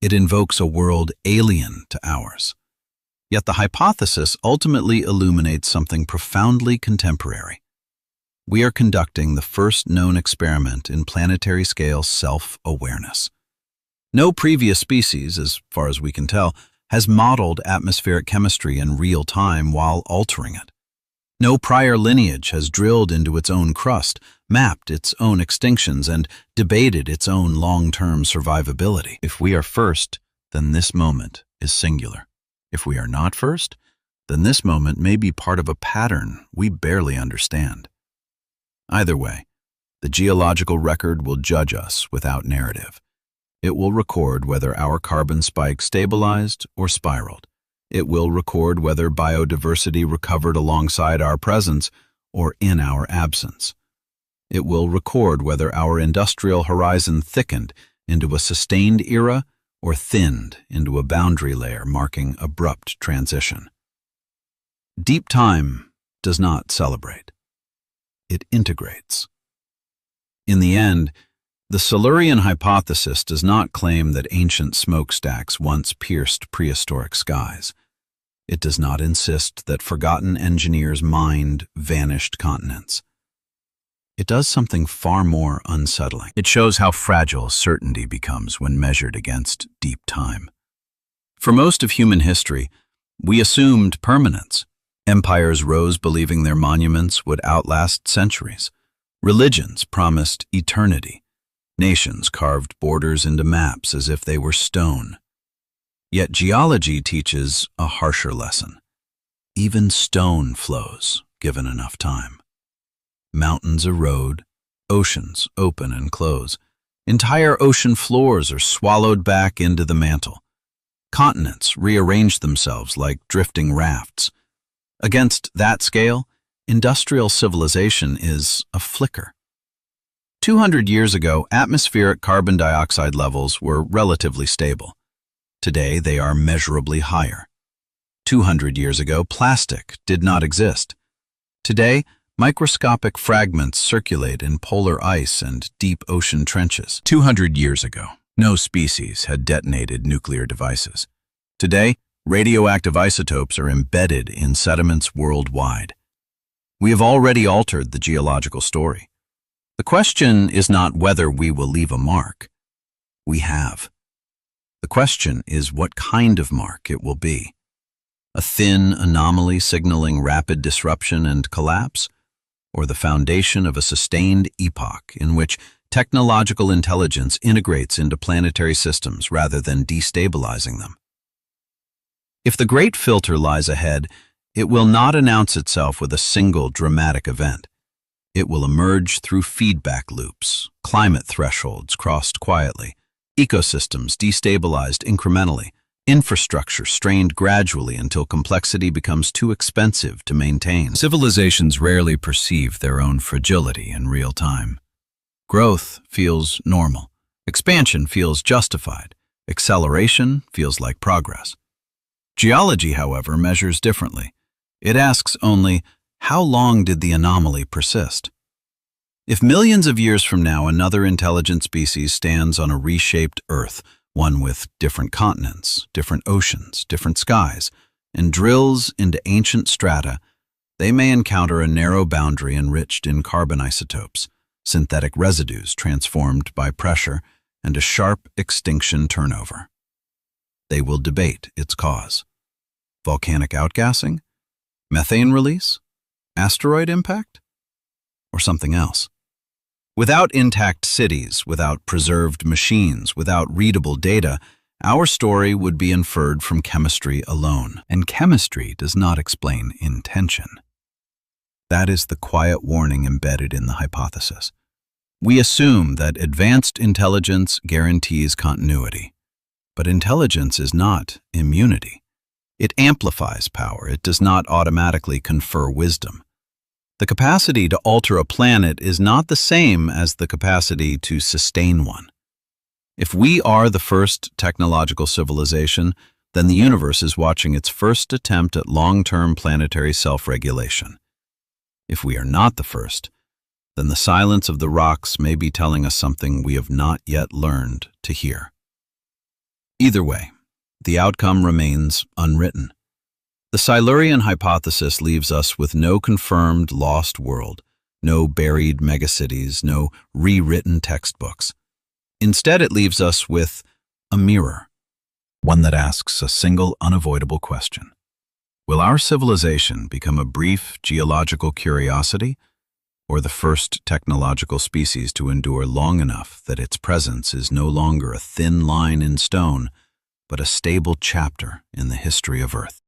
It invokes a world alien to ours. Yet the hypothesis ultimately illuminates something profoundly contemporary. We are conducting the first known experiment in planetary-scale self-awareness. No previous species, as far as we can tell, has modeled atmospheric chemistry in real time while altering it. No prior lineage has drilled into its own crust, mapped its own extinctions, and debated its own long-term survivability. If we are first, then this moment is singular. If we are not first, then this moment may be part of a pattern we barely understand. Either way, the geological record will judge us without narrative, It will record whether our carbon spike stabilized or spiraled. It will record whether biodiversity recovered alongside our presence or in our absence. It will record whether our industrial horizon thickened into a sustained era or thinned into a boundary layer marking abrupt transition. Deep time does not celebrate. It integrates. In the end, the Silurian hypothesis does not claim that ancient smokestacks once pierced prehistoric skies. It does not insist that forgotten engineers mined vanished continents. It does something far more unsettling. It shows how fragile certainty becomes when measured against deep time. For most of human history, we assumed permanence. Empires rose believing their monuments would outlast centuries. Religions promised eternity. Nations carved borders into maps as if they were stone. Yet geology teaches a harsher lesson. Even stone flows, given enough time. Mountains erode, oceans open and close. Entire ocean floors are swallowed back into the mantle. Continents rearrange themselves like drifting rafts. Against that scale, industrial civilization is a flicker. 200 years ago, atmospheric carbon dioxide levels were relatively stable. Today, they are measurably higher. 200 years ago, plastic did not exist. Today, microscopic fragments circulate in polar ice and deep ocean trenches. 200 years ago, no species had detonated nuclear devices. Today, radioactive isotopes are embedded in sediments worldwide. We have already altered the geological story. The question is not whether we will leave a mark. We have. The question is what kind of mark it will be. A thin anomaly signaling rapid disruption and collapse, or the foundation of a sustained epoch in which technological intelligence integrates into planetary systems rather than destabilizing them. If the great filter lies ahead, it will not announce itself with a single dramatic event. It will emerge through feedback loops, climate thresholds crossed quietly, ecosystems destabilized incrementally, infrastructure strained gradually until complexity becomes too expensive to maintain. Civilizations rarely perceive their own fragility in real time. Growth feels normal. Expansion feels justified. Acceleration feels like progress. Geology, however, measures differently. It asks only, how long did the anomaly persist? If millions of years from now another intelligent species stands on a reshaped Earth, one with different continents, different oceans, different skies, and drills into ancient strata, they may encounter a narrow boundary enriched in carbon isotopes, synthetic residues transformed by pressure, and a sharp extinction turnover. They will debate its cause. Volcanic outgassing? Methane release? Asteroid impact? Or something else? Without intact cities, without preserved machines, without readable data, our story would be inferred from chemistry alone. And chemistry does not explain intention. That is the quiet warning embedded in the hypothesis. We assume that advanced intelligence guarantees continuity. But intelligence is not immunity. It amplifies power. It does not automatically confer wisdom. The capacity to alter a planet is not the same as the capacity to sustain one. If we are the first technological civilization, then the universe is watching its first attempt at long-term planetary self-regulation. If we are not the first, then the silence of the rocks may be telling us something we have not yet learned to hear. Either way, the outcome remains unwritten. The Silurian hypothesis leaves us with no confirmed lost world, no buried megacities, no rewritten textbooks. Instead, it leaves us with a mirror, one that asks a single unavoidable question. Will our civilization become a brief geological curiosity, or the first technological species to endure long enough that its presence is no longer a thin line in stone, but a stable chapter in the history of Earth?